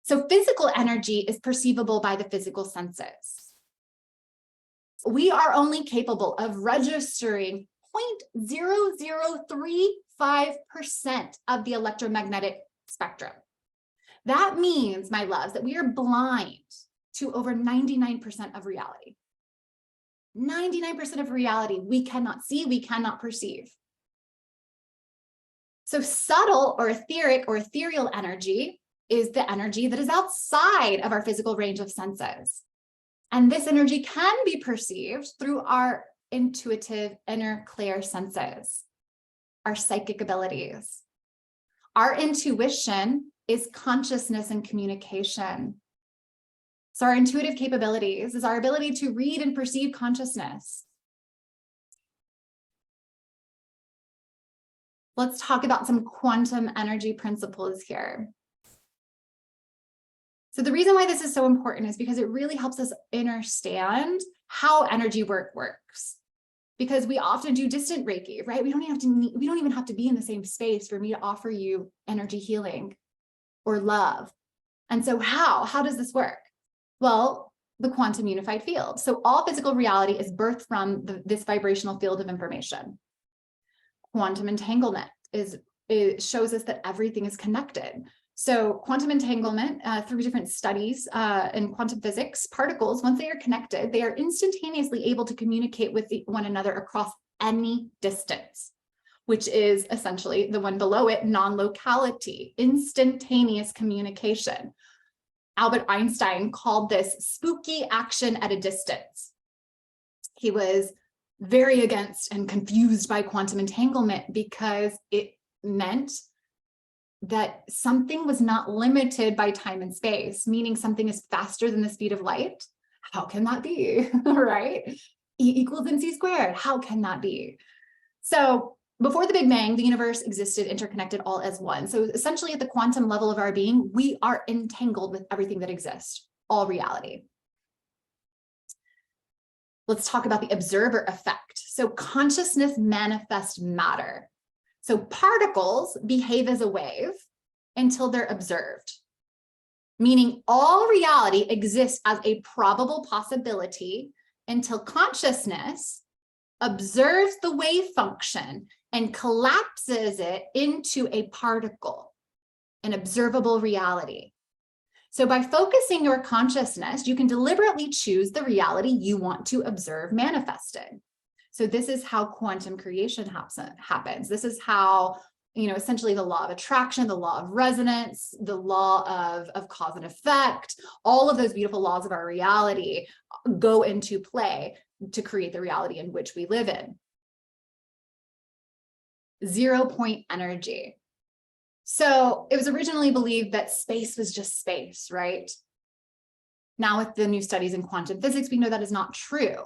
So physical energy is perceivable by the physical senses. We are only capable of registering 0.0035% of the electromagnetic spectrum. That means, my loves, that we are blind to over 99% of reality. 99% of reality we cannot see, we cannot perceive. So subtle or etheric or ethereal energy is the energy that is outside of our physical range of senses. And this energy can be perceived through our intuitive inner clear senses, our psychic abilities. Our intuition is consciousness and communication. So our intuitive capabilities is our ability to read and perceive consciousness. Let's talk about some quantum energy principles here. So the reason why this is so important is because it really helps us understand how energy works. Because we often do distant Reiki, right? We don't even have to be in the same space for me to offer you energy healing or love. And so how does this work? Well, the quantum unified field. So all physical reality is birthed from this vibrational field of information. Quantum entanglement shows us that everything is connected. So quantum entanglement, through different studies in quantum physics, particles, once they are connected, they are instantaneously able to communicate with one another across any distance, which is essentially the one below it, non-locality, instantaneous communication. Albert Einstein called this spooky action at a distance. He was very against and confused by quantum entanglement because it meant that something was not limited by time and space, meaning something is faster than the speed of light. How can that be, right? E equals mc squared. How can that be? So before the Big Bang, the universe existed interconnected all as one. So essentially at the quantum level of our being, we are entangled with everything that exists, all reality. Let's talk about the observer effect. So consciousness manifests matter. So particles behave as a wave until they're observed, meaning all reality exists as a probable possibility until consciousness observes the wave function and collapses it into a particle, an observable reality. So by focusing your consciousness, you can deliberately choose the reality you want to observe manifested. So this is how quantum creation happens. This is how, essentially the law of attraction, the law of resonance, the law of cause and effect, all of those beautiful laws of our reality go into play to create the reality in which we live in. 0 point energy. So it was originally believed that space was just space, right? Now with the new studies in quantum physics, we know that is not true.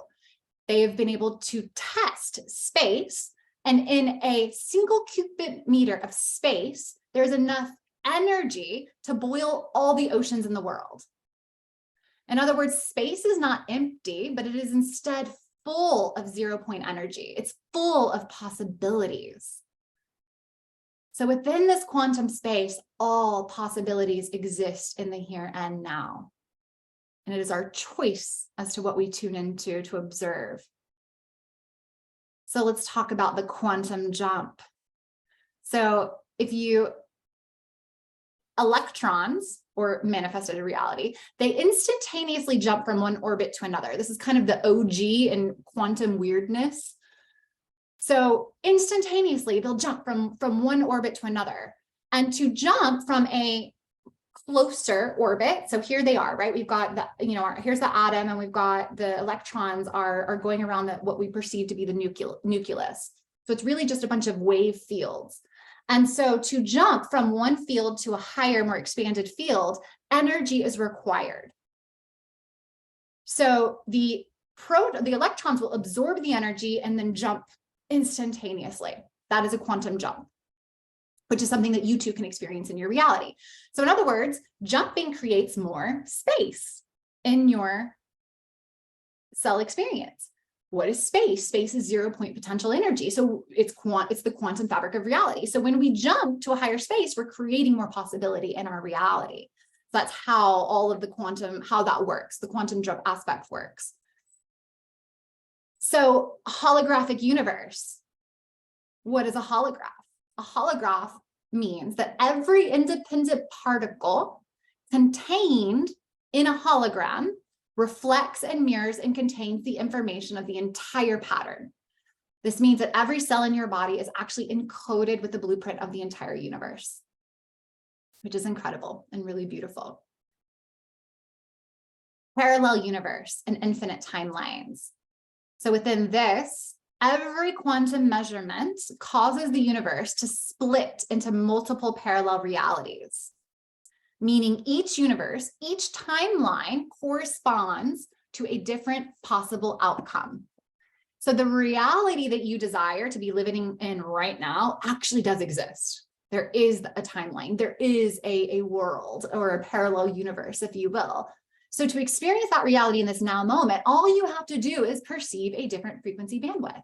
They have been able to test space, and in a single cubic meter of space, there's enough energy to boil all the oceans in the world. In other words, space is not empty, but it is instead full of 0 point energy. It's full of possibilities. So within this quantum space, all possibilities exist in the here and now. And it is our choice as to what we tune into to observe. So let's talk about the quantum jump. So electrons, or manifested reality, they instantaneously jump from one orbit to another. This is kind of the OG in quantum weirdness. So instantaneously, they'll jump from one orbit to another. And to jump from a closer orbit, so here they are, right? We've got here's the atom, and we've got the electrons are going around what we perceive to be the nucleus. So it's really just a bunch of wave fields. And so to jump from one field to a higher, more expanded field, energy is required. So the electrons will absorb the energy and then jump instantaneously. That is a quantum jump, which is something that you too can experience in your reality. So in other words, jumping creates more space in your cell experience. What is space? Space is 0-point potential energy. So it's the quantum fabric of reality. So when we jump to a higher space, we're creating more possibility in our reality. That's how all of the quantum, how that works, the quantum jump aspect works. So holographic universe. What is a holograph? A holograph means that every independent particle contained in a hologram reflects and mirrors and contains the information of the entire pattern. This means that every cell in your body is actually encoded with the blueprint of the entire universe, which is incredible and really beautiful. Parallel universe and infinite timelines. So within this, every quantum measurement causes the universe to split into multiple parallel realities, meaning each universe, each timeline corresponds to a different possible outcome. So the reality that you desire to be living in right now actually does exist. There is a timeline, there is a world or a parallel universe, if you will. So to experience that reality in this now moment, all you have to do is perceive a different frequency bandwidth.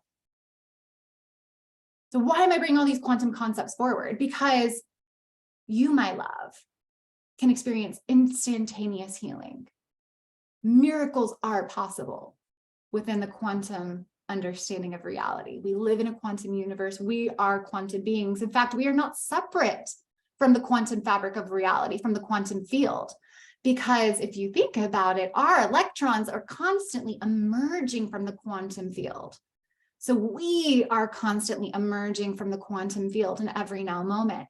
So why am I bringing all these quantum concepts forward? Because you, my love, can experience instantaneous healing. Miracles are possible within the quantum understanding of reality. We live in a quantum universe. We are quantum beings. In fact, we are not separate from the quantum fabric of reality, from the quantum field. Because if you think about it, our electrons are constantly emerging from the quantum field. So we are constantly emerging from the quantum field in every now moment.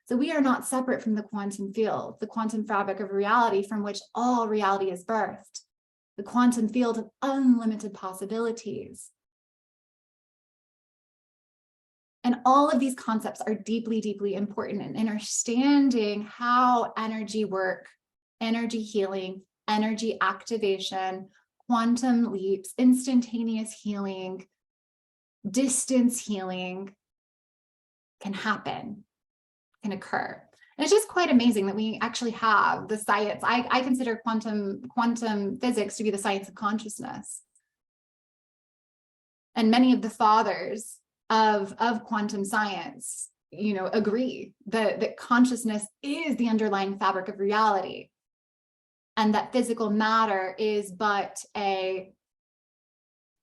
So we are not separate from the quantum field, the quantum fabric of reality from which all reality is birthed, the quantum field of unlimited possibilities. And all of these concepts are deeply, deeply important in understanding how energy work, energy healing, energy activation, quantum leaps, instantaneous healing, distance healing can happen. Can occur. And it's just quite amazing that we actually have the science. I consider quantum physics to be the science of consciousness. And many of the fathers of quantum science, agree that consciousness is the underlying fabric of reality. And that physical matter is but a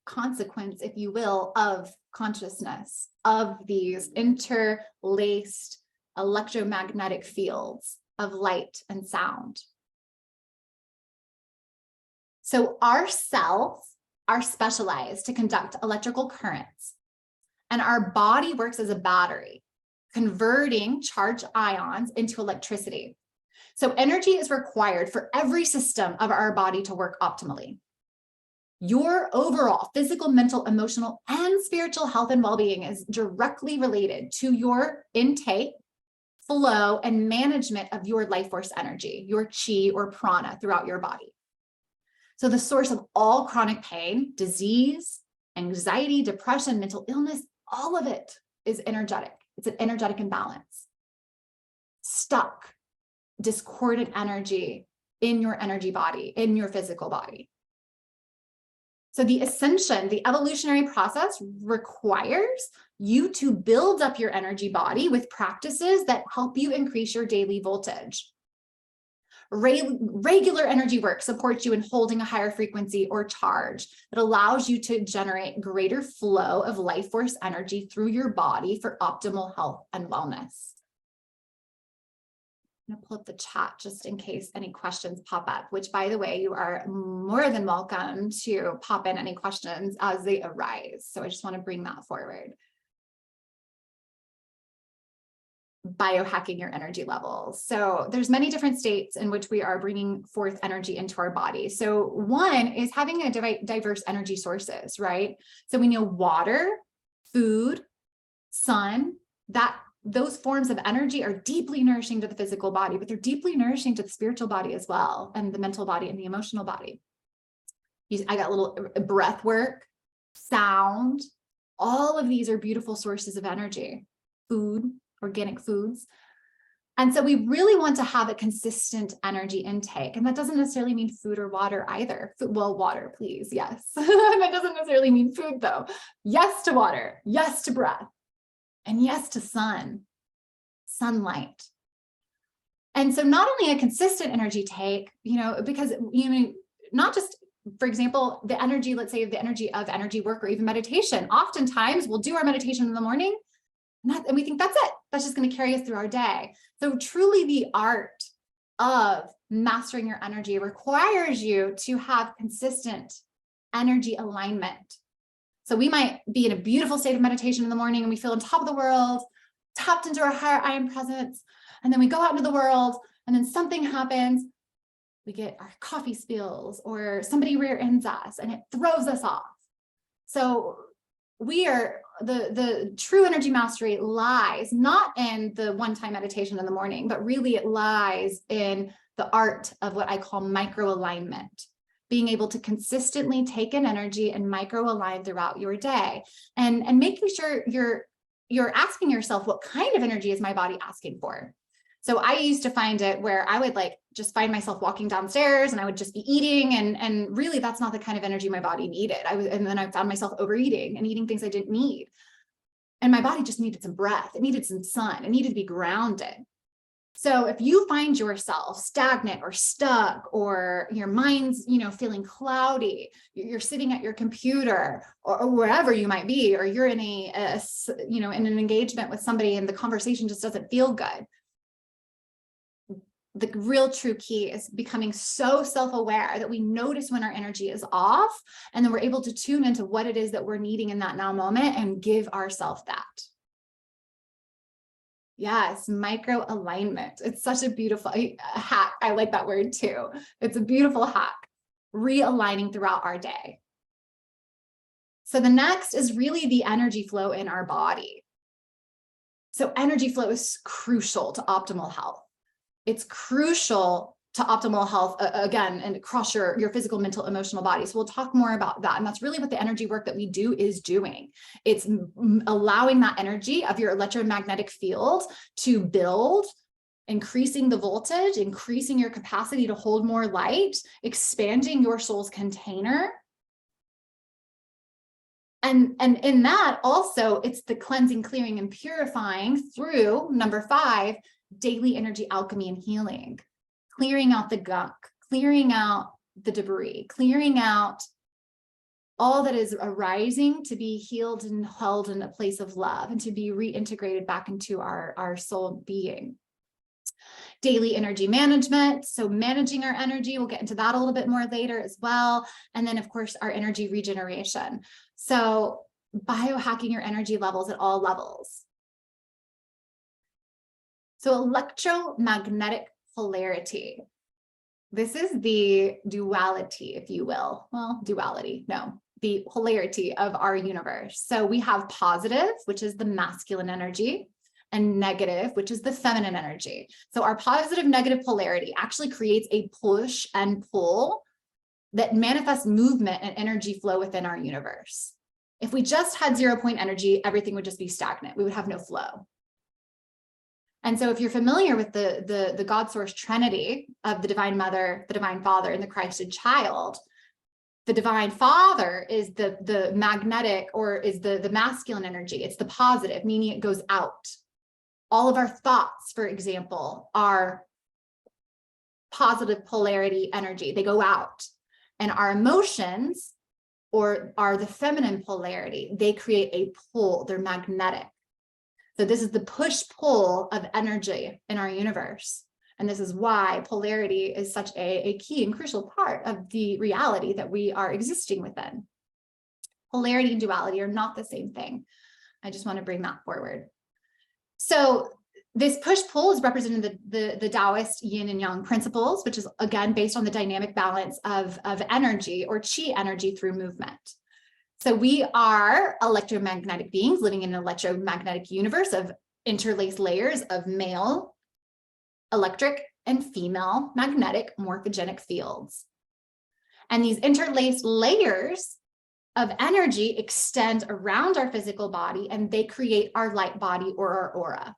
consequence, if you will, of consciousness, of these interlaced electromagnetic fields of light and sound. So our cells are specialized to conduct electrical currents, and our body works as a battery, converting charged ions into electricity. So energy is required for every system of our body to work optimally. Your overall physical, mental, emotional, and spiritual health and well-being is directly related to your intake, flow, and management of your life force energy, your chi or prana throughout your body. So the source of all chronic pain, disease, anxiety, depression, mental illness, all of it is energetic. It's an energetic imbalance. Stuck, discordant energy in your energy body, in your physical body. So the ascension, the evolutionary process requires you to build up your energy body with practices that help you increase your daily voltage. Regular energy work supports you in holding a higher frequency or charge that allows you to generate greater flow of life force energy through your body for optimal health and wellness. I'm going to pull up the chat just in case any questions pop up, which, by the way, you are more than welcome to pop in any questions as they arise. So I just want to bring that forward. Biohacking your energy levels. So there's many different states in which we are bringing forth energy into our body. So one is having a diverse energy sources, right? So we know water, food, sun, those forms of energy are deeply nourishing to the physical body, but they're deeply nourishing to the spiritual body as well, and the mental body and the emotional body. I got a little breath work, sound, All of these are beautiful sources of energy, food, organic foods. And so we really want to have a consistent energy intake. And that doesn't necessarily mean food or water either. Well, water, please. Yes. That doesn't necessarily mean food though. Yes to water, yes to breath, and yes to sunlight. And so not only a consistent energy take, because, not just, for example, the energy, let's say the energy of energy work or even meditation. Oftentimes we'll do our meditation in the morning and we think that's it. That's just going to carry us through our day. So truly the art of mastering your energy requires you to have consistent energy alignment. So we might be in a beautiful state of meditation in the morning and we feel on top of the world, tapped into our higher I am presence. And then we go out into the world and then something happens. We get our coffee spills or somebody rear ends us and it throws us off. So we are the true energy mastery lies not in the one-time meditation in the morning, but really it lies in the art of what I call micro alignment, being able to consistently take in energy and micro align throughout your day and making sure you're asking yourself, what kind of energy is my body asking for? So I used to find it where I would just find myself walking downstairs and I would just be eating and really that's not the kind of energy my body needed. And then I found myself overeating and eating things I didn't need. And my body just needed some breath. It needed some sun. It needed to be grounded. So if you find yourself stagnant or stuck or your mind's, feeling cloudy, you're sitting at your computer or wherever you might be, or you're in in an engagement with somebody and the conversation just doesn't feel good. The real true key is becoming so self-aware that we notice when our energy is off, and then we're able to tune into what it is that we're needing in that now moment and give ourselves that. Yes, micro alignment. It's such a beautiful hack. I like that word too. It's a beautiful hack, realigning throughout our day. So the next is really the energy flow in our body. So energy flow is crucial to optimal health. It's crucial to optimal health, again, and across your physical, mental, emotional body. So we'll talk more about that. And that's really what the energy work that we do is doing. It's allowing that energy of your electromagnetic field to build, increasing the voltage, increasing your capacity to hold more light, expanding your soul's container. And in that also, it's the cleansing, clearing, and purifying through number 5, daily energy alchemy and healing, clearing out the gunk, clearing out the debris, clearing out all that is arising to be healed and held in a place of love and to be reintegrated back into our soul being. Daily energy management, so managing our energy, we'll get into that a little bit more later as well. And then of course, our energy regeneration. So biohacking your energy levels at all levels. So electromagnetic polarity. This is the duality, if you will. Well, duality, no, the polarity of our universe. So we have positive, which is the masculine energy, and negative, which is the feminine energy. So our positive negative polarity actually creates a push and pull that manifests movement and energy flow within our universe. If we just had 0 point energy, everything would just be stagnant. We would have no flow. And so if you're familiar with the God source trinity of the divine mother, the divine father, and the Christed child, the divine father is the magnetic, or is the masculine energy. It's the positive, meaning it goes out. All of our thoughts, for example, are positive polarity energy. They go out. And our emotions, or are the feminine polarity. They create a pull. They're magnetic. So this is the push-pull of energy in our universe. And this is why polarity is such a key and crucial part of the reality that we are existing within. Polarity and duality are not the same thing. I just want to bring that forward. So this push-pull is represented in the Taoist yin and yang principles, which is again based on the dynamic balance of energy or chi energy through movement. So we are electromagnetic beings living in an electromagnetic universe of interlaced layers of male, electric, and female magnetic morphogenic fields. And these interlaced layers of energy extend around our physical body, and they create our light body or our aura.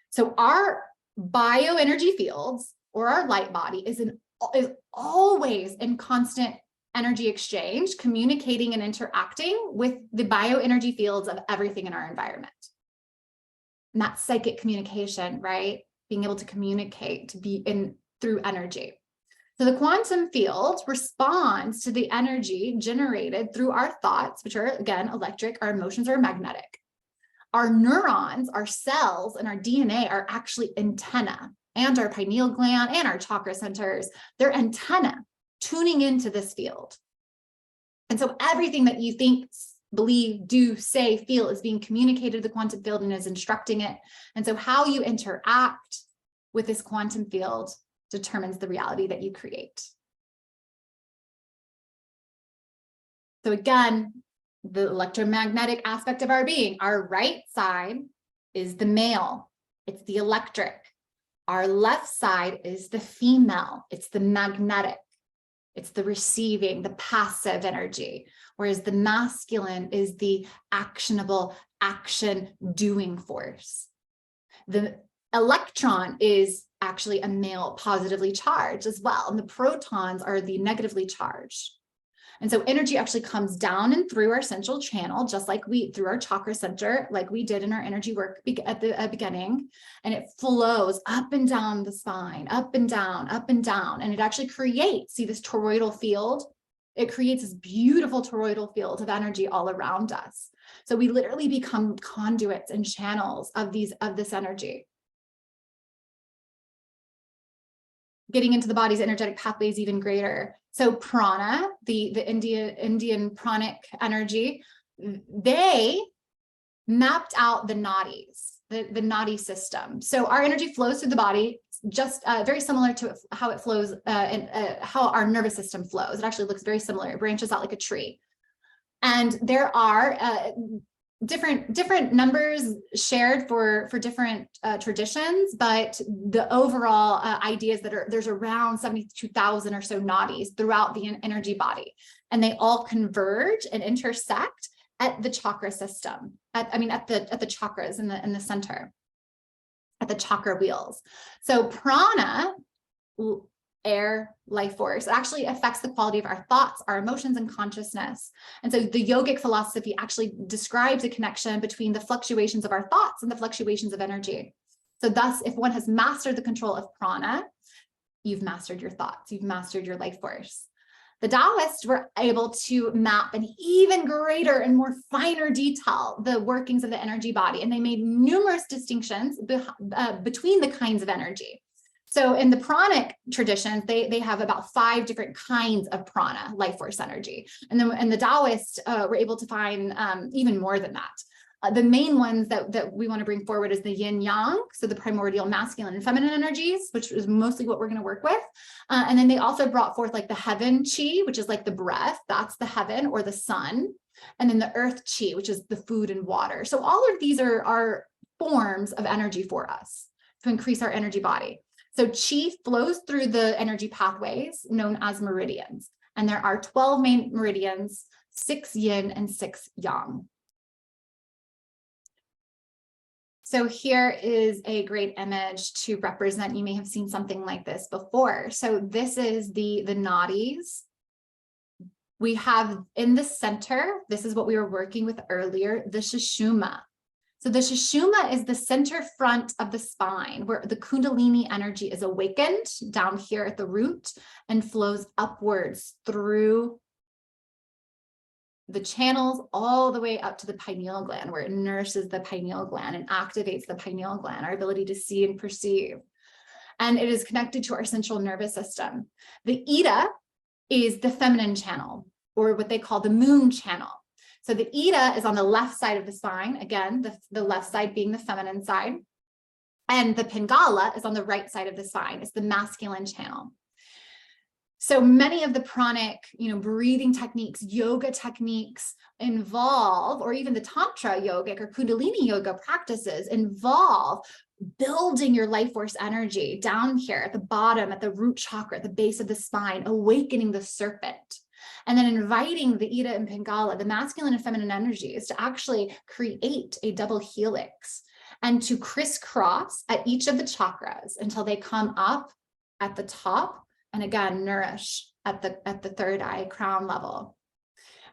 So our bioenergy fields or our light body is always in constant energy exchange, communicating and interacting with the bioenergy fields of everything in our environment. And that's psychic communication, right? Being able to communicate, to be in through energy. So the quantum field responds to the energy generated through our thoughts, which are, again, electric. Our emotions are magnetic. Our neurons, our cells, and our DNA are actually antenna, and our pineal gland and our chakra centers. They're antenna tuning into this field. And so everything that you think, believe, do, say, feel is being communicated to the quantum field and is instructing it. And so how you interact with this quantum field determines the reality that you create. So again, the electromagnetic aspect of our being, our right side is the male, it's the electric. Our left side is the female, it's the magnetic, it's the receiving, the passive energy, whereas the masculine is the actionable, action doing force. The electron is actually a male, positively charged as well, and the protons are the negatively charged. And so energy actually comes down and through our central channel, just like through our chakra center, like we did in our energy work at the beginning, and it flows up and down the spine, up and down, and it actually creates, see this toroidal field? It creates this beautiful toroidal field of energy all around us. So we literally become conduits and channels of this energy. Getting into the body's energetic pathways even greater. So prana, the Indian pranic energy, they mapped out the nadis, the nadi system. So our energy flows through the body, just very similar to how it flows and how our nervous system flows. It actually looks very similar. It branches out like a tree. And there are different numbers shared for different traditions, but the overall idea is that there's around 72,000 or so nadis throughout the energy body, and they all converge and intersect at the chakra system. At the chakras in the center, at the chakra wheels. So prana, air, life force, it actually affects the quality of our thoughts, our emotions, and consciousness. And so the yogic philosophy actually describes a connection between the fluctuations of our thoughts and the fluctuations of energy. So thus, if one has mastered the control of prana, you've mastered your thoughts, you've mastered your life force. The Taoists were able to map in even greater and more finer detail the workings of the energy body, and they made numerous distinctions between the kinds of energy. So in the pranic traditions, they have about 5 different kinds of prana, life force energy. And then the Taoists were able to find even more than that. The main ones that we want to bring forward is the yin yang, so the primordial masculine and feminine energies, which is mostly what we're going to work with. And then they also brought forth like the heaven chi, which is like the breath, that's the heaven or the sun. And then the earth chi, which is the food and water. So all of these are forms of energy for us to increase our energy body. So chi flows through the energy pathways known as meridians. And there are 12 main meridians, 6 yin and 6 yang. So here is a great image to represent, you may have seen something like this before. So this is the nadis. We have in the center, this is what we were working with earlier, the Sushumna. So the Sushumna is the center front of the spine where the Kundalini energy is awakened down here at the root and flows upwards through the channels all the way up to the pineal gland, where it nourishes the pineal gland and activates the pineal gland, our ability to see and perceive. And it is connected to our central nervous system. The Ida is the feminine channel, or what they call the moon channel. So the Ida is on the left side of the spine, again, the left side being the feminine side. And the Pingala is on the right side of the spine. It's the masculine channel. So many of the pranic, breathing techniques, yoga techniques involve, or even the Tantra yogic or Kundalini yoga practices involve building your life force energy down here at the bottom, at the root chakra, at the base of the spine, awakening the serpent. And then inviting the Ida and Pingala, the masculine and feminine energies, to actually create a double helix and to crisscross at each of the chakras until they come up at the top and again nourish at the third eye crown level.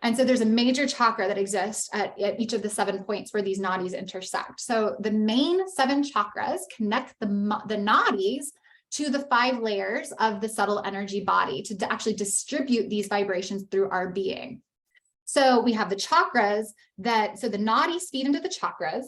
And so there's a major chakra that exists at each of the 7 points where these nadis intersect. So the main 7 chakras connect the nadis to the 5 layers of the subtle energy body to actually distribute these vibrations through our being. So we have the chakras so the nadis feed into the chakras,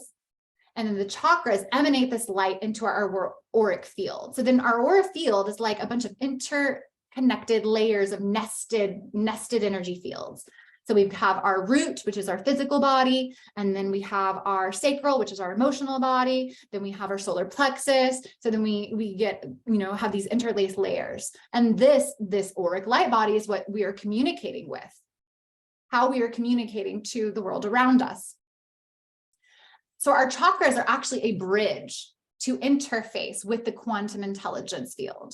and then the chakras emanate this light into our auric field. So then our aura field is like a bunch of interconnected layers of nested energy fields. So we have our root, which is our physical body, and then we have our sacral, which is our emotional body. Then we have our solar plexus. So then we get, have these interlaced layers. And this auric light body is what we are communicating with, how we are communicating to the world around us. So our chakras are actually a bridge to interface with the quantum intelligence field.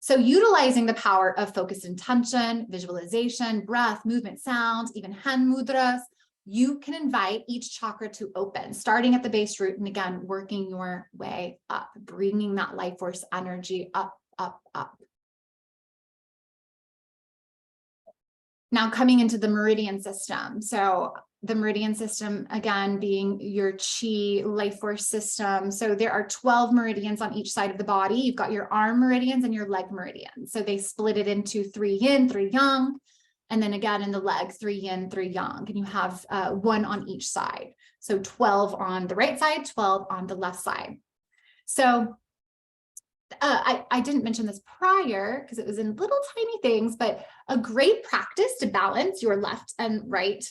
So utilizing the power of focused intention, visualization, breath, movement, sounds, even hand mudras, you can invite each chakra to open, starting at the base root and again, working your way up, bringing that life force energy up, up, up. Now coming into the meridian system. So the meridian system, again, being your chi life force system. So there are 12 meridians on each side of the body. You've got your arm meridians and your leg meridians. So they split it into 3 yin, 3 yang. And then again, in the leg, 3 yin, 3 yang. And you have 1 on each side. So 12 on the right side, 12 on the left side. So I didn't mention this prior because it was in little tiny things, but a great practice to balance your left and right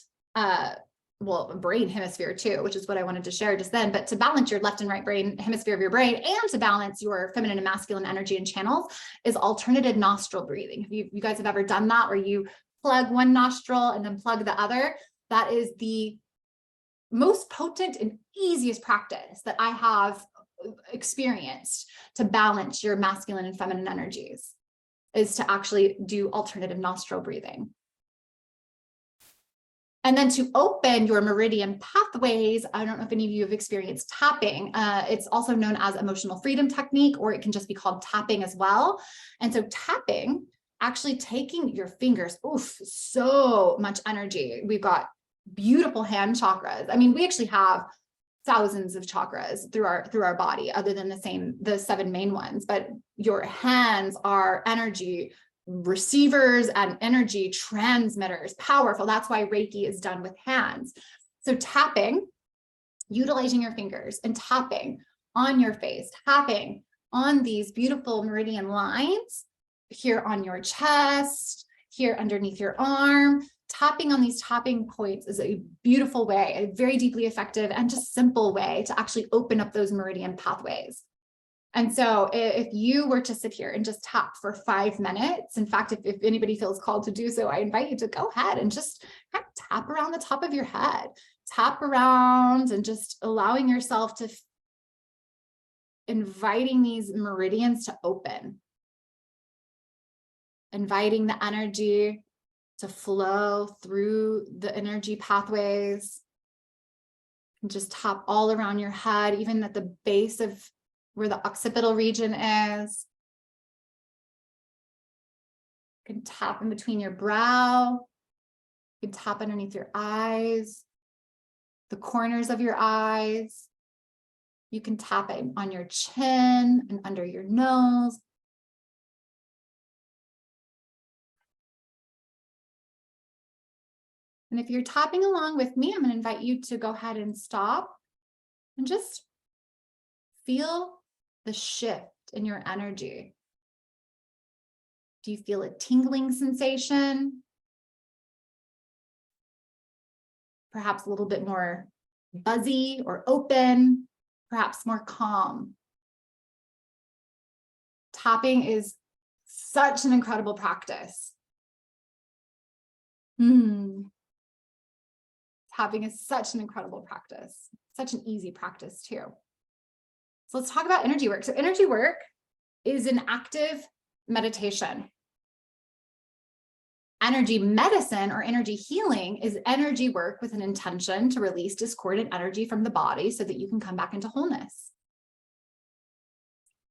brain hemisphere too, which is what I wanted to share just then, but to balance your left and right brain hemisphere of your brain and to balance your feminine and masculine energy and channels is alternative nostril breathing. If you guys have ever done that, where you plug one nostril and then plug the other, that is the most potent and easiest practice that I have experienced to balance your masculine and feminine energies, is to actually do alternative nostril breathing. And then to open your meridian pathways, I don't know if any of you have experienced tapping. It's also known as emotional freedom technique, or it can just be called tapping as well. And so tapping, actually taking your fingers, so much energy. We've got beautiful hand chakras. I mean, we actually have thousands of chakras through our body, other than the 7 main ones, but your hands are energy receivers and energy transmitters, powerful. That's why Reiki is done with hands. So tapping, utilizing your fingers and tapping on your face, tapping on these beautiful meridian lines here on your chest, here underneath your arm. Tapping on these tapping points is a beautiful way, a very deeply effective and just simple way to actually open up those meridian pathways. And so if you were to sit here and just tap for 5 minutes, in fact, if anybody feels called to do so, I invite you to go ahead and just kind of tap around the top of your head, tap around and just allowing yourself to inviting these meridians to open, inviting the energy to flow through the energy pathways, and just tap all around your head, even at the base of where the occipital region is. You can tap in between your brow. You can tap underneath your eyes, the corners of your eyes. You can tap it on your chin and under your nose. And if you're tapping along with me, I'm going to invite you to go ahead and stop and just feel the shift in your energy. Do you feel a tingling sensation? Perhaps a little bit more buzzy or open, perhaps more calm. Tapping is such an incredible practice. Tapping is such an incredible practice, such an easy practice too. So let's talk about energy work. So energy work is an active meditation. Energy medicine or energy healing is energy work with an intention to release discordant energy from the body so that you can come back into wholeness.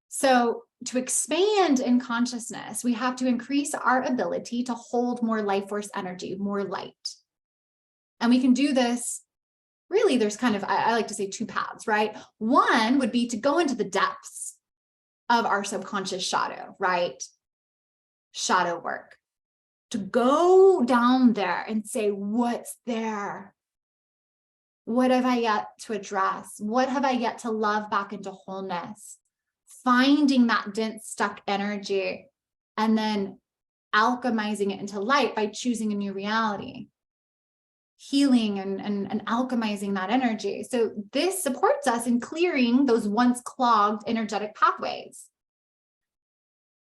So to expand in consciousness, we have to increase our ability to hold more life force energy, more light. And we can do this, really, there's kind of, I like to say, two paths, right? One would be to go into the depths of our subconscious shadow, right? Shadow work. To go down there and say, what's there? What have I yet to address? What have I yet to love back into wholeness? Finding that dense, stuck energy and then alchemizing it into light by choosing a new reality, healing and alchemizing that energy. So this supports us in clearing those once clogged energetic pathways.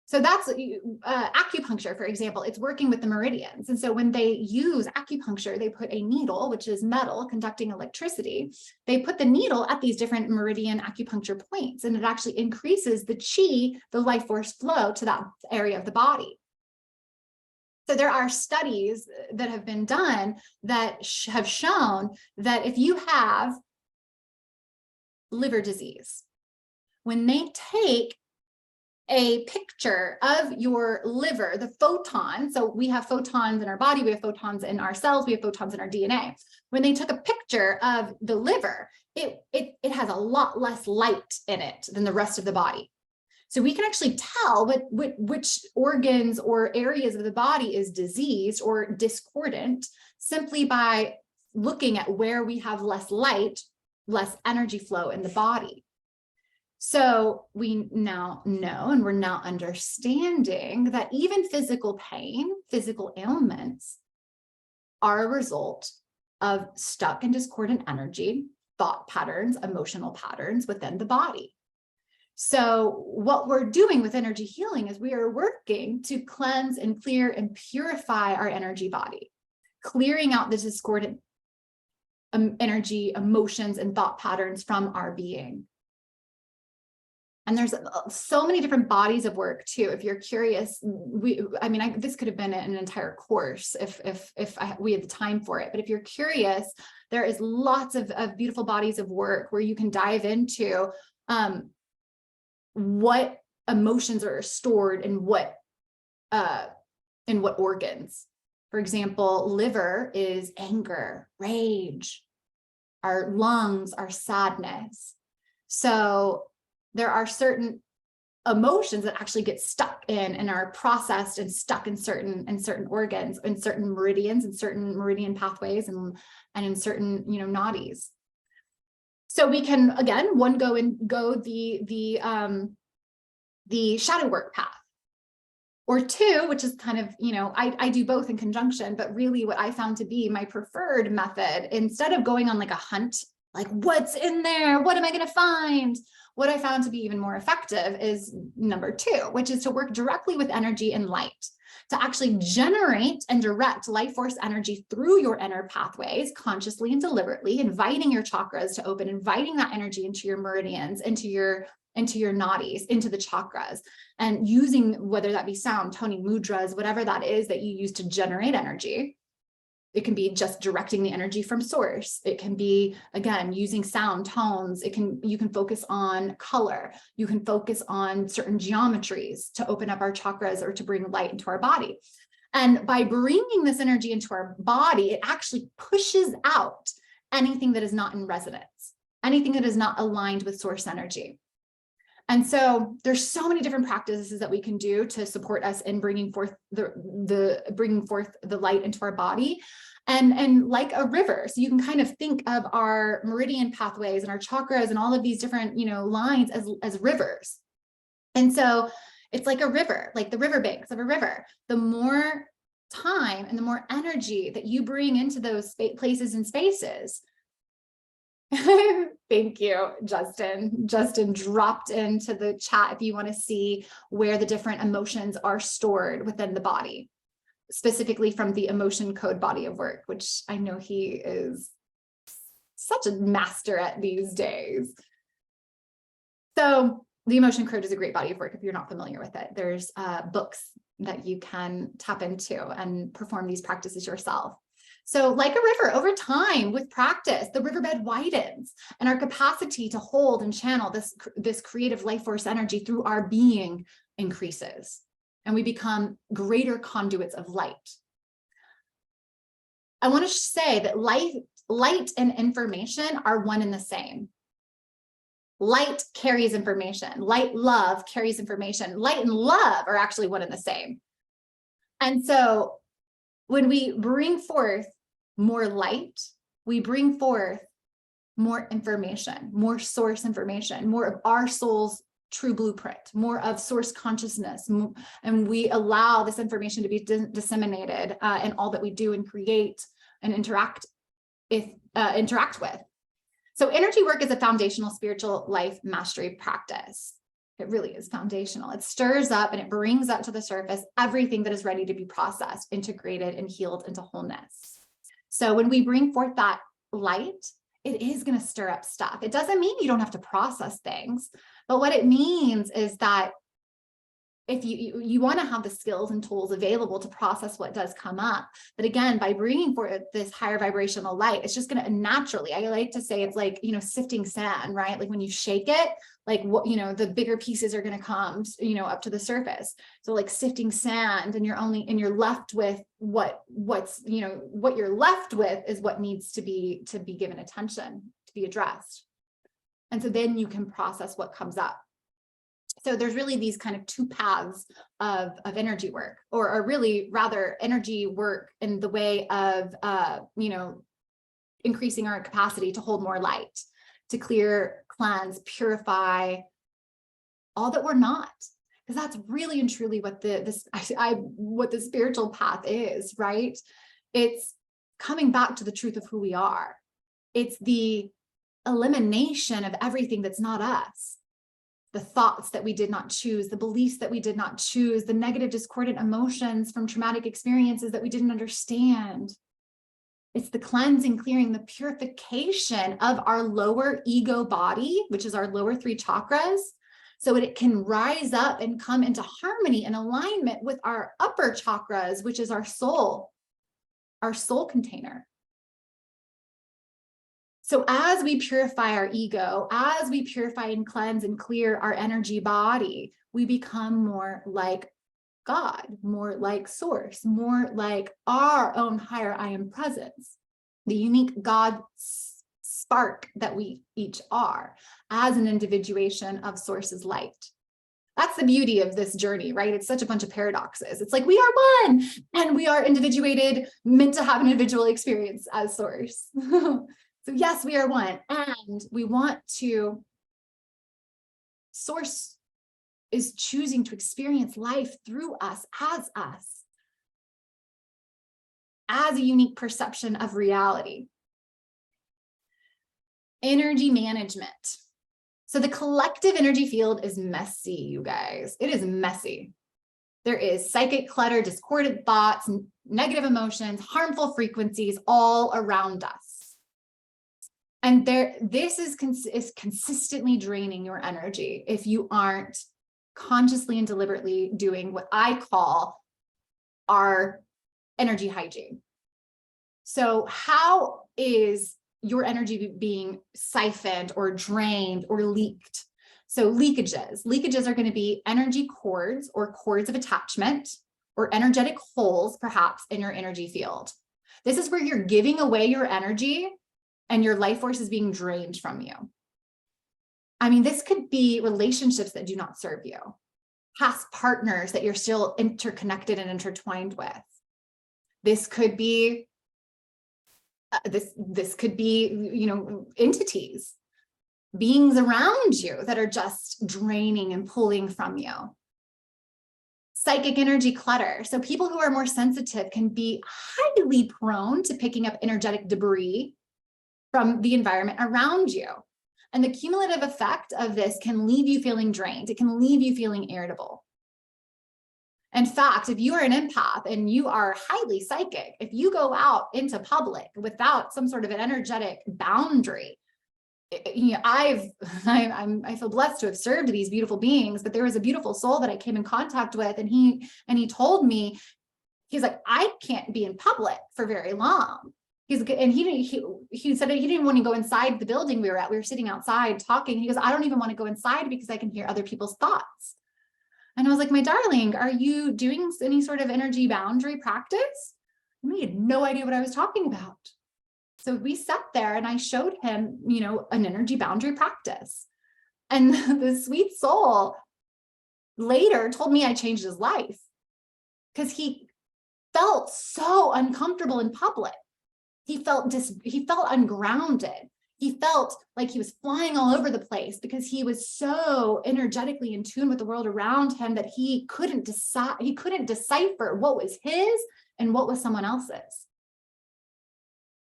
So that's acupuncture, for example. It's working with the meridians. And so when they use acupuncture, they put a needle, which is metal conducting electricity. They put the needle at these different meridian acupuncture points, and it actually increases the chi, the life force flow to that area of the body. So there are studies that have been done that have shown that if you have liver disease, when they take a picture of your liver, the photon, so we have photons in our body, we have photons in our cells, we have photons in our DNA. When they took a picture of the liver, it has a lot less light in it than the rest of the body. So we can actually tell which organs or areas of the body is diseased or discordant simply by looking at where we have less light, less energy flow in the body. So we now know, and we're now understanding that even physical pain, physical ailments are a result of stuck and discordant energy, thought patterns, emotional patterns within the body. So what we're doing with energy healing is we are working to cleanse and clear and purify our energy body, clearing out the discordant energy, emotions, and thought patterns from our being. And there's so many different bodies of work too. If you're curious, this could have been an entire course if we had the time for it. But if you're curious, there is lots of beautiful bodies of work where you can dive into what emotions are stored in what organs. For example, liver is anger, rage. Our lungs are sadness. So there are certain emotions that actually get stuck in and are processed and stuck in certain organs, in certain meridians, and certain meridian pathways, and in certain nadis. So we can again go the shadow work path, or two, which is kind of I do both in conjunction, but really what I found to be my preferred method, instead of going on like a hunt, like what's in there, what am I going to find? What I found to be even more effective is number two, which is to work directly with energy and light, to actually generate and direct life force energy through your inner pathways, consciously and deliberately, inviting your chakras to open, inviting that energy into your meridians, into your nadis, into the chakras, and using, whether that be sound, toning, mudras, whatever that is that you use to generate energy. It can be just directing the energy from source. It can be, again, using sound, tones. You can focus on color. You can focus on certain geometries to open up our chakras or to bring light into our body. And by bringing this energy into our body, it actually pushes out anything that is not in resonance, anything that is not aligned with source energy. And so there's so many different practices that we can do to support us in bringing forth the light into our body, and like a river. So you can kind of think of our meridian pathways and our chakras and all of these different lines as rivers. And so it's like a river, like the riverbanks of a river. The more time and the more energy that you bring into those places and spaces. Thank you, Justin. Justin dropped into the chat if you want to see where the different emotions are stored within the body, specifically from the emotion code body of work, which I know he is such a master at these days. So the emotion code is a great body of work if you're not familiar with it. There's books that you can tap into and perform these practices yourself. So like a river, over time with practice, the riverbed widens and our capacity to hold and channel this creative life force energy through our being increases, and we become greater conduits of light. I want to say that light and information are one and the same. Light carries information. Light, love carries information. Light and love are actually one and the same. And so when we bring forth more light, we bring forth more information, more source information, more of our soul's true blueprint, more of source consciousness. And we allow this information to be disseminated in all that we do and create and interact with. So energy work is a foundational spiritual life mastery practice. It really is foundational. It stirs up and it brings up to the surface everything that is ready to be processed, integrated, and healed into wholeness. So when we bring forth that light, it is going to stir up stuff. It doesn't mean you don't have to process things, but what it means is that if you want to have the skills and tools available to process what does come up. But again, by bringing forth this higher vibrational light, it's just going to naturally, I like to say it's like, sifting sand, right? Like when you shake it, like what, the bigger pieces are going to come, up to the surface. So like sifting sand, and you're left with what you're left with is what needs to be given attention, to be addressed. And so then you can process what comes up. So there's really these kind of two paths of energy work, or really rather energy work in the way of, increasing our capacity to hold more light, to clear, cleanse, purify all that we're not. Because that's really and truly what what the spiritual path is, right? It's coming back to the truth of who we are. It's the elimination of everything that's not us. The thoughts that we did not choose, the beliefs that we did not choose, the negative discordant emotions from traumatic experiences that we didn't understand. It's the cleansing, clearing, the purification of our lower ego body, which is our lower 3 chakras, so it can rise up and come into harmony and alignment with our upper chakras, which is our soul container. So as we purify our ego, as we purify and cleanse and clear our energy body, we become more like God, more like source, more like our own higher I am presence, the unique God spark that we each are as an individuation of source's light. That's the beauty of this journey, right? It's such a bunch of paradoxes. It's like we are one and we are individuated, meant to have an individual experience as source. So yes, we are one, and we want to, source is choosing to experience life through us, as a unique perception of reality. Energy management. So the collective energy field is messy, you guys. It is messy. There is psychic clutter, discordant thoughts, negative emotions, harmful frequencies all around us. And this is consistently draining your energy if you aren't consciously and deliberately doing what I call our energy hygiene. So how is your energy being siphoned or drained or leaked? So leakages are going to be energy cords or cords of attachment, or energetic holes perhaps in your energy field. This is where you're giving away your energy and your life force is being drained from you. I mean, this could be relationships that do not serve you, past partners that you're still interconnected and intertwined with. This could be, this could be, entities, beings around you that are just draining and pulling from you. Psychic energy clutter. So people who are more sensitive can be highly prone to picking up energetic debris from the environment around you. And the cumulative effect of this can leave you feeling drained. It can leave you feeling irritable. In fact, if you are an empath and you are highly psychic, if you go out into public without some sort of an energetic boundary, you know, I feel blessed to have served these beautiful beings, but there was a beautiful soul that I came in contact with, and he told me, he's like, I can't be in public for very long. He said that he didn't want to go inside the building we were at. We were sitting outside talking. He goes, I don't even want to go inside because I can hear other people's thoughts. And I was like, my darling, are you doing any sort of energy boundary practice? And he had no idea what I was talking about. So we sat there and I showed him, you know, an energy boundary practice. And the sweet soul later told me I changed his life because he felt so uncomfortable in public. He felt ungrounded. He felt like he was flying all over the place because he was so energetically in tune with the world around him that he couldn't decipher what was his and what was someone else's.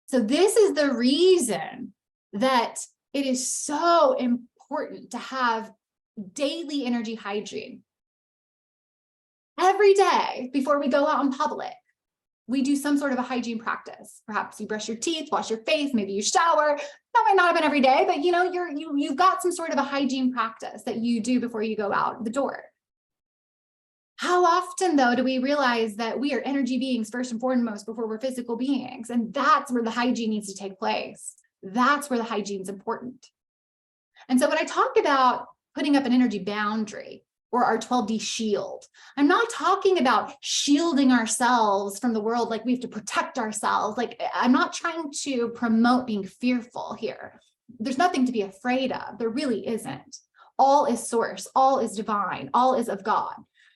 So this is the reason that it is so important to have daily energy hygiene. Every day before we go out in public, we do some sort of a hygiene practice. Perhaps you brush your teeth, wash your face, maybe you shower. That might not have been every day, but you know, you've got some sort of a hygiene practice that you do before you go out the door. How often, though, do we realize that we are energy beings first and foremost before we're physical beings? And that's where the hygiene needs to take place. That's where the hygiene is important. And so when I talk about putting up an energy boundary or our 12D shield, I'm not talking about shielding ourselves from the world like we have to protect ourselves. Like, I'm not trying to promote being fearful here. There's nothing to be afraid of. There really isn't. All is source. All is divine. All is of God.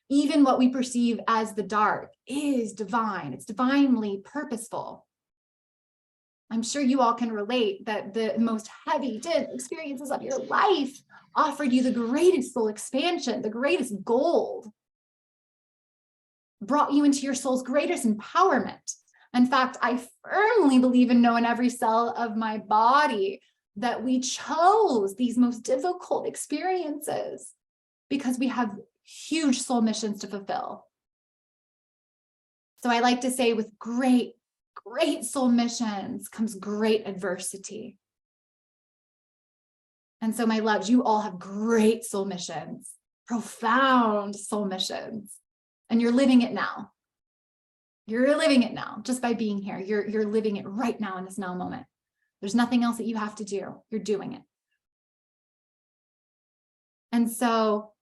Even what we perceive as the dark is divine. It's divinely purposeful. I'm sure you all can relate that the most heavy dense experiences of your life offered you the greatest soul expansion, the greatest gold, brought you into your soul's greatest empowerment. In fact, I firmly believe and know in every cell of my body that we chose these most difficult experiences because we have huge soul missions to fulfill. So I like to say with great soul missions comes great adversity. And so my loves, you all have great soul missions, profound soul missions, and you're living it now. You're living it now just by being here. You're living it right now in this now moment. There's nothing else that you have to do. You're doing it. And so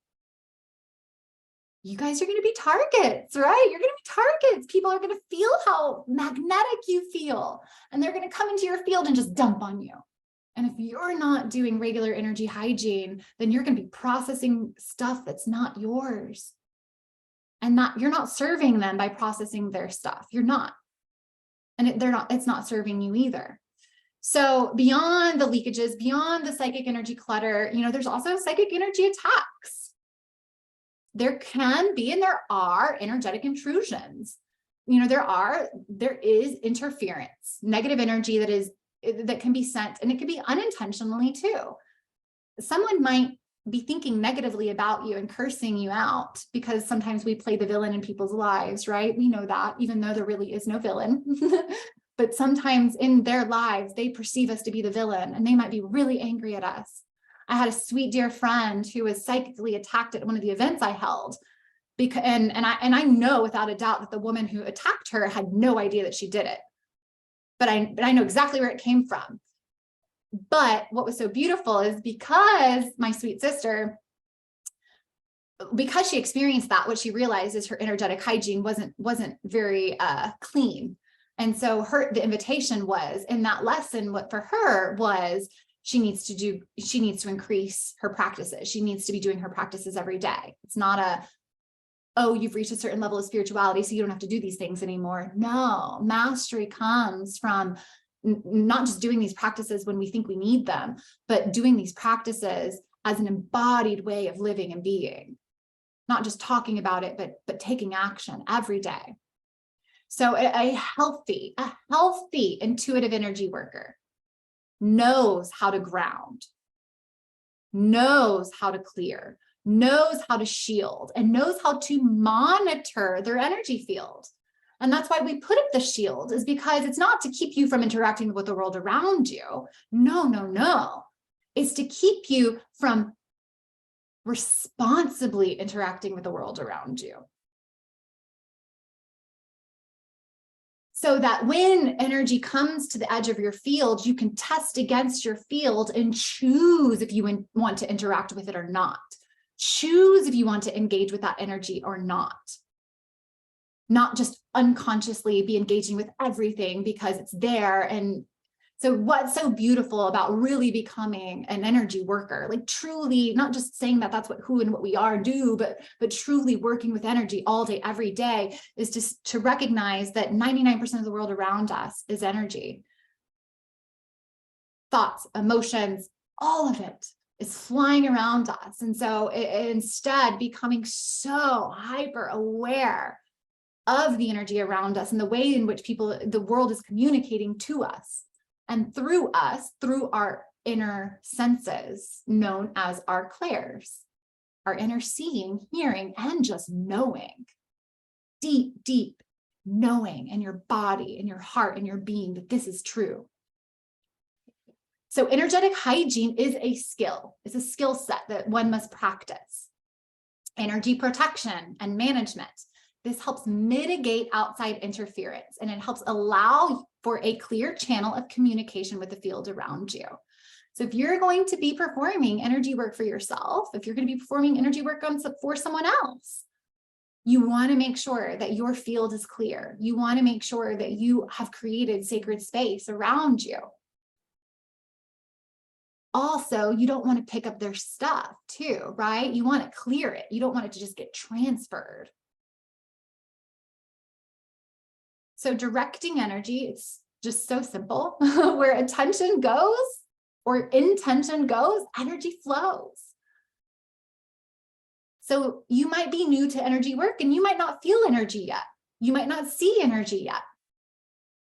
you guys are going to be targets, right? You're going to be targets. People are going to feel how magnetic you feel, and they're going to come into your field and just dump on you. And if you're not doing regular energy hygiene, then you're going to be processing stuff that's not yours. And you're not serving them by processing their stuff. You're not. And it's not serving you either. So beyond the leakages, beyond the psychic energy clutter, you know, there's also psychic energy attacks. There can be, and there are energetic intrusions. You know, there is interference, negative energy that can be sent, and it can be unintentionally too. Someone might be thinking negatively about you and cursing you out because sometimes we play the villain in people's lives, right? We know that, even though there really is no villain. But sometimes in their lives, they perceive us to be the villain, and they might be really angry at us. I had a sweet dear friend who was psychically attacked at one of the events I held, and I know without a doubt that the woman who attacked her had no idea that she did it, but I know exactly where it came from. But what was so beautiful is because my sweet sister, because she experienced that, what she realized is her energetic hygiene wasn't very clean, and so the invitation was in that lesson. What for her was, she needs to increase her practices. She needs to be doing her practices every day. It's not oh, you've reached a certain level of spirituality, so you don't have to do these things anymore. No, mastery comes from not just doing these practices when we think we need them, but doing these practices as an embodied way of living and being, not just talking about it, but taking action every day. So a healthy intuitive energy worker knows how to ground, knows how to clear, knows how to shield, and knows how to monitor their energy field. And that's why we put up the shield, is because it's not to keep you from interacting with the world around you. No. is to keep you from responsibly interacting with the world around you. So that when energy comes to the edge of your field, you can test against your field and choose if you want to interact with it or not. Choose if you want to engage with that energy or not. Not just unconsciously be engaging with everything because it's there. And so what's so beautiful about really becoming an energy worker, like truly, not just saying that that's who and what we are do, but truly working with energy all day, every day, is just to recognize that 99% of the world around us is energy. Thoughts, emotions, all of it is flying around us. And so instead becoming so hyper aware of the energy around us and the way in which the world is communicating to us and through us, through our inner senses known as our clairs, our inner seeing, hearing, and just knowing, deep, deep knowing in your body, in your heart, in your being that this is true. So energetic hygiene is a skill. It's a skill set that one must practice. Energy protection and management. This helps mitigate outside interference, and it helps allow for a clear channel of communication with the field around you. So if you're going to be performing energy work for yourself, if you're going to be performing energy work for someone else, you want to make sure that your field is clear. You want to make sure that you have created sacred space around you. Also, you don't want to pick up their stuff too, right? You want to clear it. You don't want it to just get transferred. So directing energy, it's just so simple. Where attention goes or intention goes, energy flows. So you might be new to energy work and you might not feel energy yet. You might not see energy yet.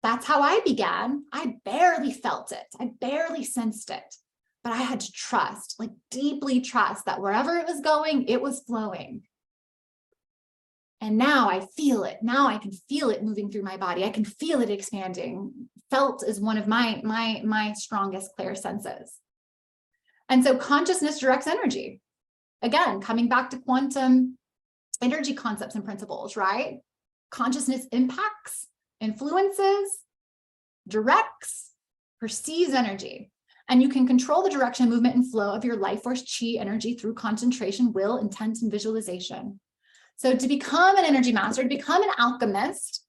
That's how I began. I barely felt it. I barely sensed it. But I had to trust, like deeply trust that wherever it was going, it was flowing. And now I feel it. Now I can feel it moving through my body. I can feel it expanding. Felt is one of my strongest clear senses. And so consciousness directs energy. Again, coming back to quantum energy concepts and principles, right? Consciousness impacts, influences, directs, perceives energy. And you can control the direction, movement, and flow of your life force chi energy through concentration, will, intent, and visualization. So to become an energy master, to become an alchemist,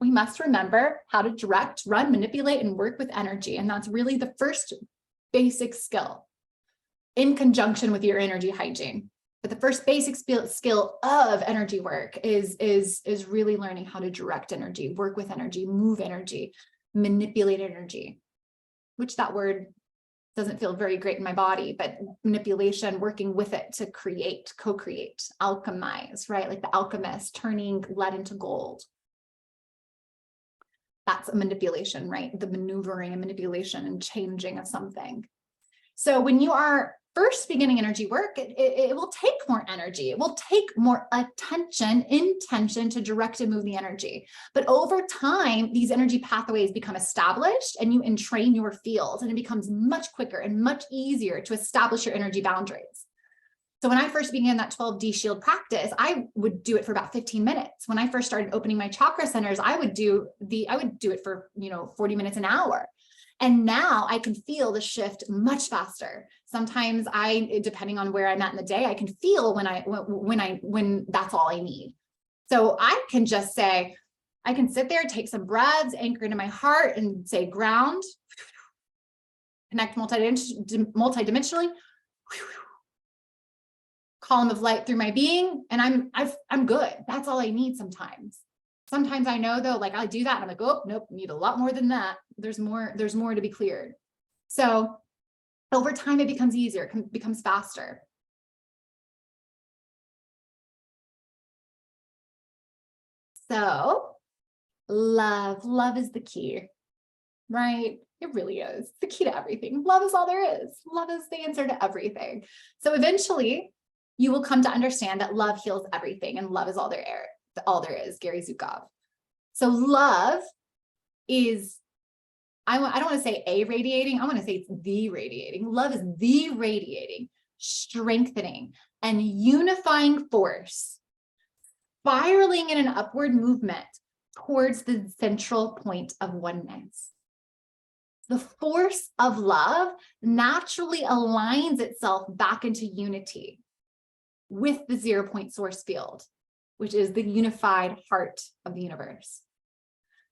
we must remember how to direct, run, manipulate, and work with energy. And that's really the first basic skill in conjunction with your energy hygiene. But the first basic skill of energy work is really learning how to direct energy, work with energy, move energy, manipulate energy, which that word doesn't feel very great in my body, but manipulation, working with it to create, co-create, alchemize, right? Like the alchemist turning lead into gold. That's a manipulation, right? The maneuvering and manipulation and changing of something. So when you are first beginning energy work, it will take more energy. It will take more attention, intention to direct and move the energy. But over time, these energy pathways become established and you entrain your field, and it becomes much quicker and much easier to establish your energy boundaries. So when I first began that 12D shield practice, I would do it for about 15 minutes. When I first started opening my chakra centers, I would do it for 40 minutes, an hour. And now I can feel the shift much faster. Sometimes depending on where I'm at in the day, I can feel when that's all I need. So I can just say, I can sit there, take some breaths, anchor into my heart and say ground, connect multidimensionally, column of light through my being, and I'm good. That's all I need sometimes. Sometimes I know though, like I do that and I'm like, oh, nope, need a lot more than that. There's more to be cleared. So over time, it becomes easier, it becomes faster. So love is the key, right? It really is the key to everything. Love is all there is. Love is the answer to everything. So eventually you will come to understand that love heals everything and love is all there is, Gary Zukov. So love is, I don't want to say a radiating, I want to say it's the radiating. Love is the radiating, strengthening, and unifying force, spiraling in an upward movement towards the central point of oneness. The force of love naturally aligns itself back into unity with the 0-point source field, which is the unified heart of the universe.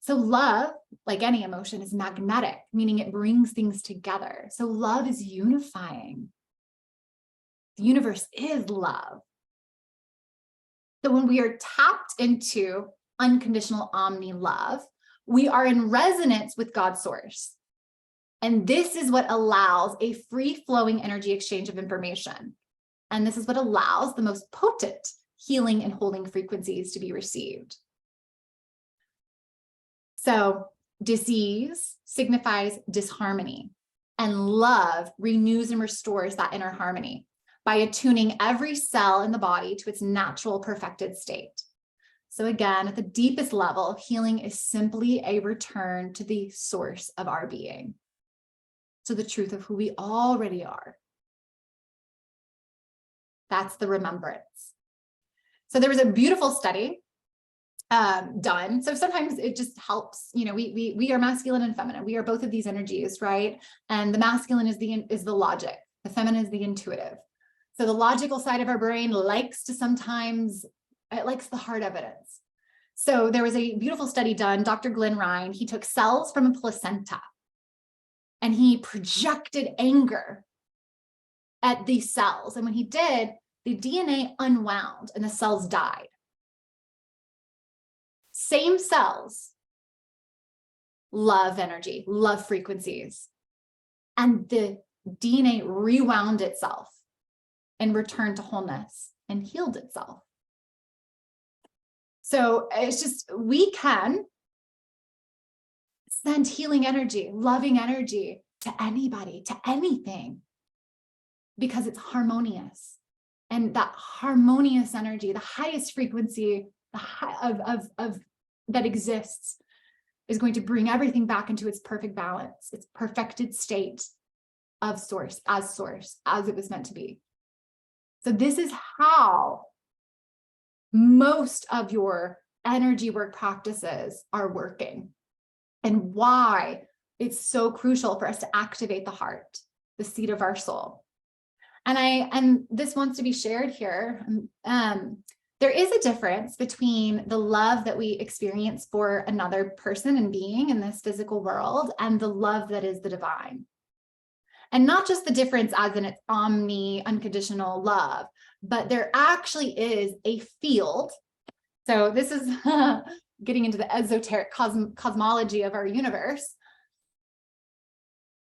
So love, like any emotion, is magnetic, meaning it brings things together. So love is unifying. The universe is love. So when we are tapped into unconditional omni love, we are in resonance with God's source. And this is what allows a free-flowing energy exchange of information. And this is what allows the most potent healing and holding frequencies to be received. So disease signifies disharmony, and love renews and restores that inner harmony by attuning every cell in the body to its natural perfected state. So again, at the deepest level, healing is simply a return to the source of our being, to the truth of who we already are. That's the remembrance. So there was a beautiful study done. So sometimes it just helps, you know, we are masculine and feminine. We are both of these energies, right? And the masculine is the logic. The feminine is the intuitive. So the logical side of our brain likes to sometimes, it likes the hard evidence. So there was a beautiful study done, Dr. Glenn Ryan, he took cells from a placenta and he projected anger at these cells. And when he did, the DNA unwound and the cells died. Same cells, love energy, love frequencies. And the DNA rewound itself and returned to wholeness and healed itself. So it's just, we can send healing energy, loving energy to anybody, to anything, because it's harmonious. And that harmonious energy, the highest frequency that exists, is going to bring everything back into its perfect balance, its perfected state of source, as it was meant to be. So this is how most of your energy work practices are working, and why it's so crucial for us to activate the heart, the seat of our soul. And this wants to be shared here. There is a difference between the love that we experience for another person and being in this physical world and the love that is the divine. And not just the difference as in its omni, unconditional love, but there actually is a field. So this is getting into the esoteric cosmology of our universe.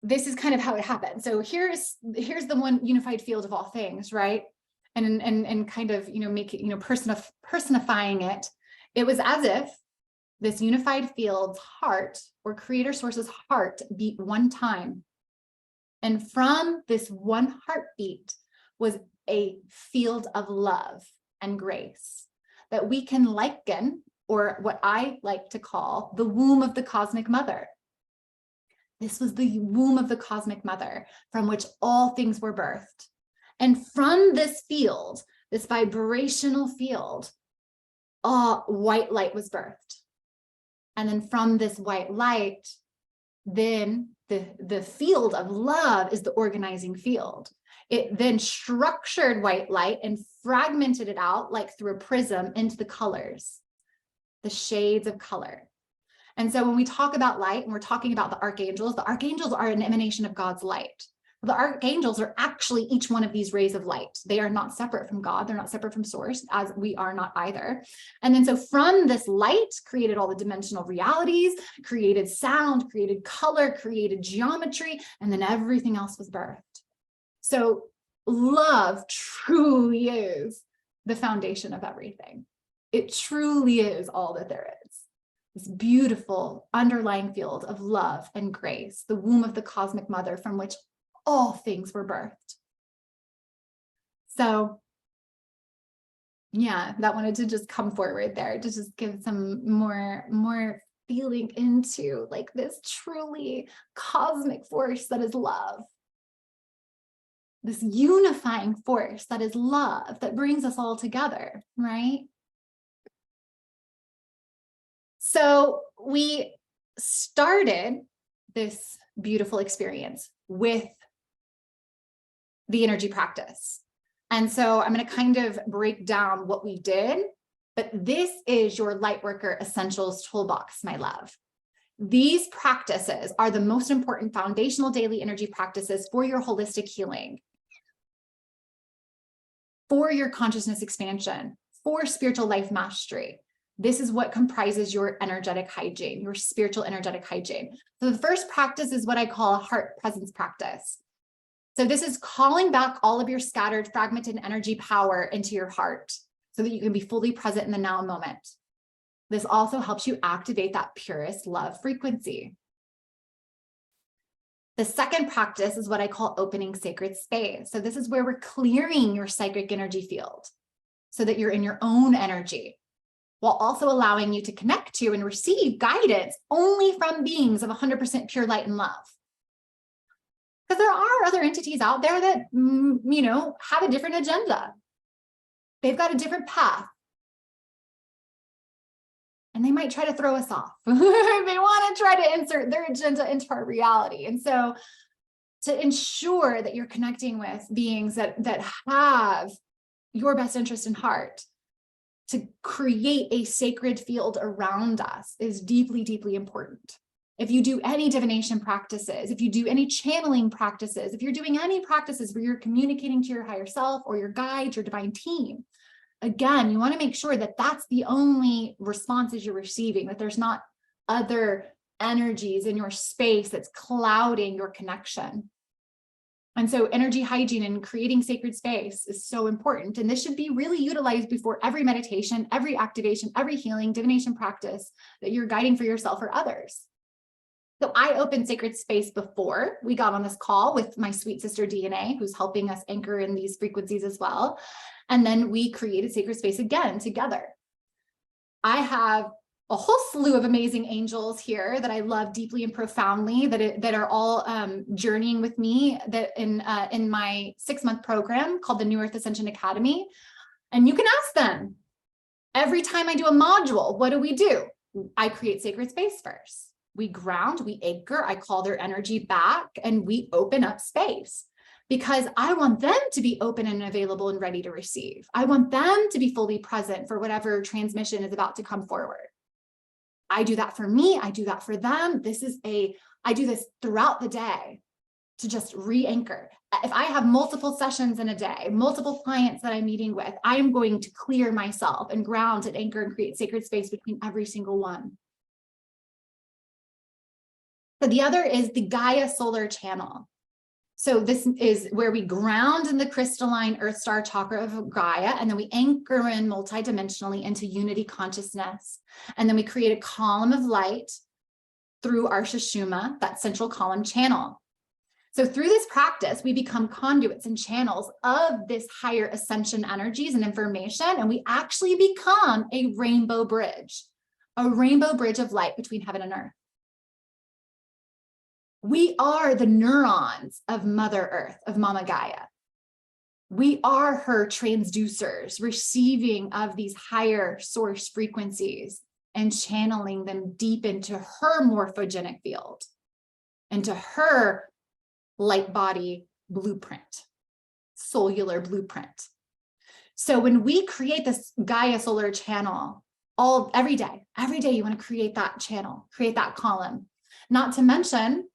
This is kind of how it happened. So here's the one unified field of all things, right? And kind of, you know, make it, you know, personifying it. It was as if this unified field's heart, or creator source's heart, beat one time. And from this one heartbeat was a field of love and grace that we can liken, or what I like to call, the womb of the cosmic mother. This was the womb of the cosmic mother from which all things were birthed. And from this field, this vibrational field, white light was birthed. And then from this white light, then the field of love is the organizing field. It then structured white light and fragmented it out like through a prism into the colors, the shades of color. And so when we talk about light and we're talking about the archangels are an emanation of God's light. The archangels are actually each one of these rays of light. They are not separate from God. They're not separate from source, as we are not either. And then so from this light created all the dimensional realities, created sound, created color, created geometry, and then everything else was birthed. So love truly is the foundation of everything. It truly is all that there is. This beautiful underlying field of love and grace, the womb of the cosmic mother from which all things were birthed. So yeah, that wanted to just come forward there to just give some more feeling into like this truly cosmic force that is love. This unifying force that is love, that brings us all together, right? So we started this beautiful experience with the energy practice. And so I'm going to kind of break down what we did, but this is your Lightworker Essentials Toolbox, my love. These practices are the most important foundational daily energy practices for your holistic healing, for your consciousness expansion, for spiritual life mastery. This is what comprises your energetic hygiene, your spiritual energetic hygiene. So the first practice is what I call a heart presence practice. So this is calling back all of your scattered, fragmented energy power into your heart so that you can be fully present in the now moment. This also helps you activate that purest love frequency. The second practice is what I call opening sacred space. So this is where we're clearing your psychic energy field so that you're in your own energy, while also allowing you to connect to and receive guidance only from beings of 100% pure light and love. Because there are other entities out there that, have a different agenda. They've got a different path. And they might try to throw us off. They want to try to insert their agenda into our reality. And so to ensure that you're connecting with beings that have your best interest in heart, to create a sacred field around us is deeply, deeply important. If you do any divination practices, if you do any channeling practices, if you're doing any practices where you're communicating to your higher self or your guides, your divine team, again, you want to make sure that that's the only responses you're receiving, that there's not other energies in your space that's clouding your connection. And so energy hygiene and creating sacred space is so important. And this should be really utilized before every meditation, every activation, every healing, divination practice that you're guiding for yourself or others. So I opened sacred space before we got on this call with my sweet sister DNA, who's helping us anchor in these frequencies as well. And then we created sacred space again together. I have a whole slew of amazing angels here that I love deeply and profoundly, that are all journeying with me that in my 6-month program called the New Earth Ascension Academy. And you can ask them every time I do a module, what do? I create sacred space first. We ground, we anchor, I call their energy back, and we open up space because I want them to be open and available and ready to receive. I want them to be fully present for whatever transmission is about to come forward. I do that for me. I do that for them. I do this throughout the day to just re-anchor. If I have multiple sessions in a day, multiple clients that I'm meeting with, I am going to clear myself and ground and anchor and create sacred space between every single one. So the other is the Gaia solar channel. So this is where we ground in the crystalline earth star chakra of Gaia, and then we anchor in multidimensionally into unity consciousness. And then we create a column of light through our Sushumna, that central column channel. So through this practice, we become conduits and channels of this higher ascension energies and information, and we actually become a rainbow bridge of light between heaven and earth. We are the neurons of Mother Earth, of Mama Gaia. We are her transducers, receiving of these higher source frequencies and channeling them deep into her morphogenic field, into her light body blueprint, cellular blueprint. So when we create this Gaia solar channel, every day you want to create that channel, create that column, not to mention,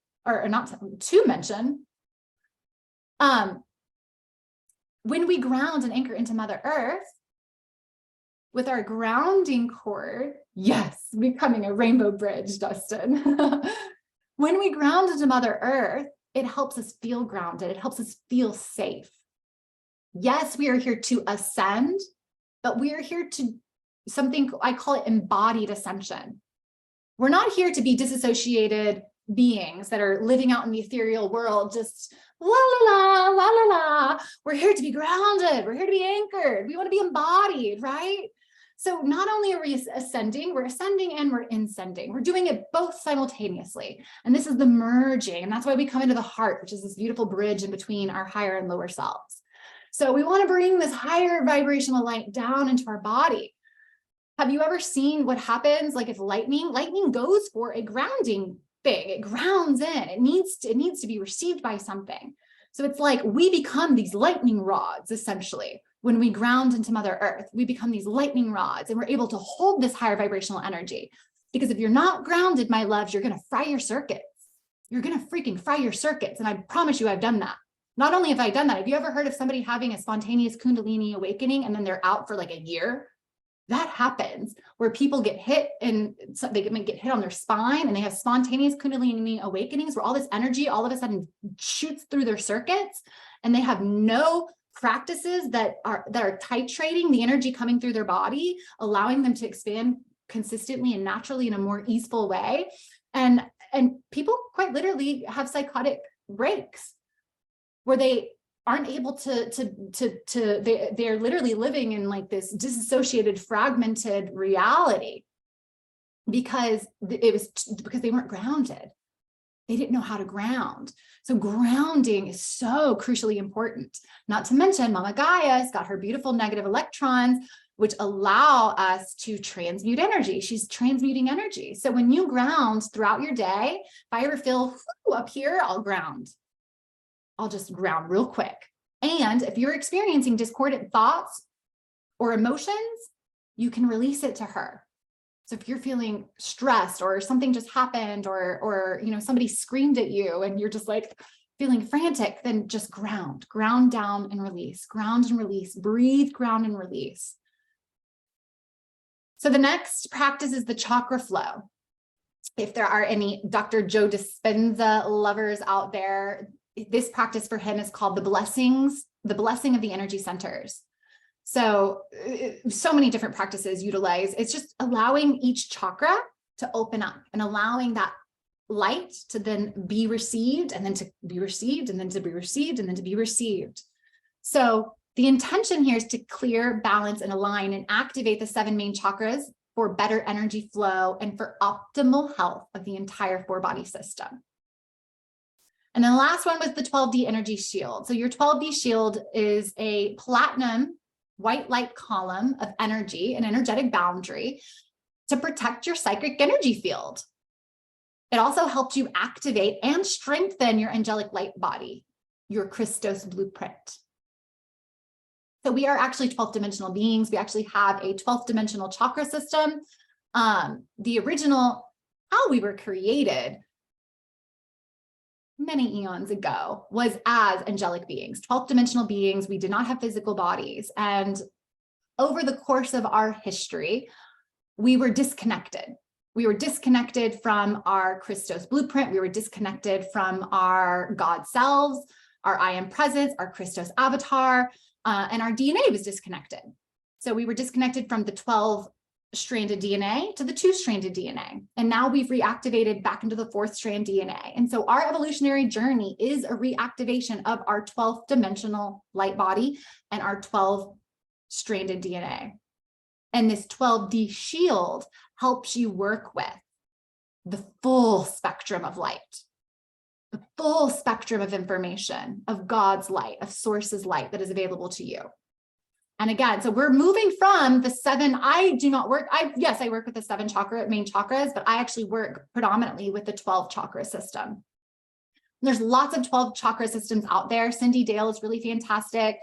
when we ground and anchor into Mother Earth with our grounding cord, yes, becoming a rainbow bridge, Dustin. When we ground into Mother Earth, it helps us feel grounded. It helps us feel safe. Yes, we are here to ascend, but we are here to something, I call it embodied ascension. We're not here to be disassociated beings that are living out in the ethereal world, just la la la la la la. We're here to be grounded. We're here to be anchored. We want to be embodied, right? So not only are we ascending, we're ascending and we're ascending. We're doing it both simultaneously. And this is the merging. And that's why we come into the heart, which is this beautiful bridge in between our higher and lower selves. So we want to bring this higher vibrational light down into our body. Have you ever seen what happens? Like if lightning goes for a grounding thing, it grounds in, it needs to be received by something. So it's like we become these lightning rods, essentially. When we ground into Mother Earth, we become these lightning rods and we're able to hold this higher vibrational energy. Because if you're not grounded, my loves, you're going to fry your circuits. You're going to freaking fry your circuits. And I promise you, I've done that. Not only have I done that, have you ever heard of somebody having a spontaneous Kundalini awakening and then they're out for like a year? That happens where people get hit and they get hit on their spine and they have spontaneous Kundalini awakenings where all this energy all of a sudden shoots through their circuits and they have no practices that are titrating the energy coming through their body, allowing them to expand consistently and naturally in a more easeful way. And people quite literally have psychotic breaks where they aren't able they're literally living in like this disassociated, fragmented reality because they weren't grounded. They didn't know how to ground. So grounding is so crucially important. Not to mention Mama Gaia's got her beautiful negative electrons, which allow us to transmute energy. She's transmuting energy. So when you ground throughout your day, if I ever feel up here, I'll ground. I'll just ground real quick. And if you're experiencing discordant thoughts or emotions, you can release it to her. So if you're feeling stressed or something just happened or somebody screamed at you and you're just like feeling frantic, then just ground down and release, ground and release, breathe, ground and release. So the next practice is the chakra flow. If there are any Dr. Joe Dispenza lovers out there, this practice for him is called the blessing of the energy centers. So many different practices utilize. It's just allowing each chakra to open up and allowing that light to then be received and then to be received and then to be received and then to be received. So the intention here is to clear, balance, and align and activate the 7 main chakras for better energy flow and for optimal health of the entire 4-body system. And then the last one was the 12D energy shield. So your 12D shield is a platinum white light column of energy, an energetic boundary to protect your psychic energy field. It also helps you activate and strengthen your angelic light body, your Christos blueprint. So we are actually 12th dimensional beings. We actually have a 12th dimensional chakra system. The original, how we were created many eons ago was as angelic beings, 12th dimensional beings. We did not have physical bodies. And over the course of our history, we were disconnected. We were disconnected from our Christos blueprint. We were disconnected from our God selves, our I am presence, our Christos avatar, and our DNA was disconnected. So we were disconnected from the 12-stranded DNA to the 2-stranded DNA. And now we've reactivated back into the 4th strand DNA. And so our evolutionary journey is a reactivation of our 12th dimensional light body and our 12-stranded DNA. And this 12D shield helps you work with the full spectrum of light, the full spectrum of information, of God's light, of Source's light that is available to you. And again, so we're moving from the 7, I work with the 7 main chakras, but I actually work predominantly with the 12 chakra system. There's lots of 12 chakra systems out there. Cindy Dale is really fantastic.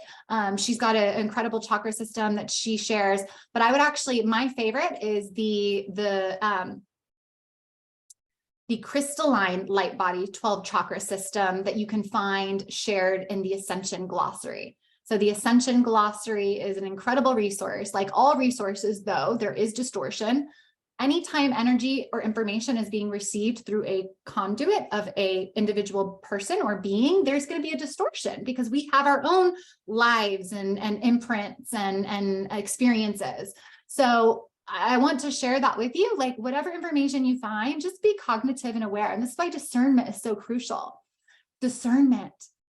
She's got an incredible chakra system that she shares, but I would actually, my favorite is the crystalline light body 12 chakra system that you can find shared in the Ascension Glossary. So the Ascension Glossary is an incredible resource. Like all resources, though, there is distortion. Anytime energy or information is being received through a conduit of an individual person or being, there's going to be a distortion because we have our own lives and imprints and experiences. So I want to share that with you. Like whatever information you find, just be cognitive and aware. And this is why discernment is so crucial. Discernment.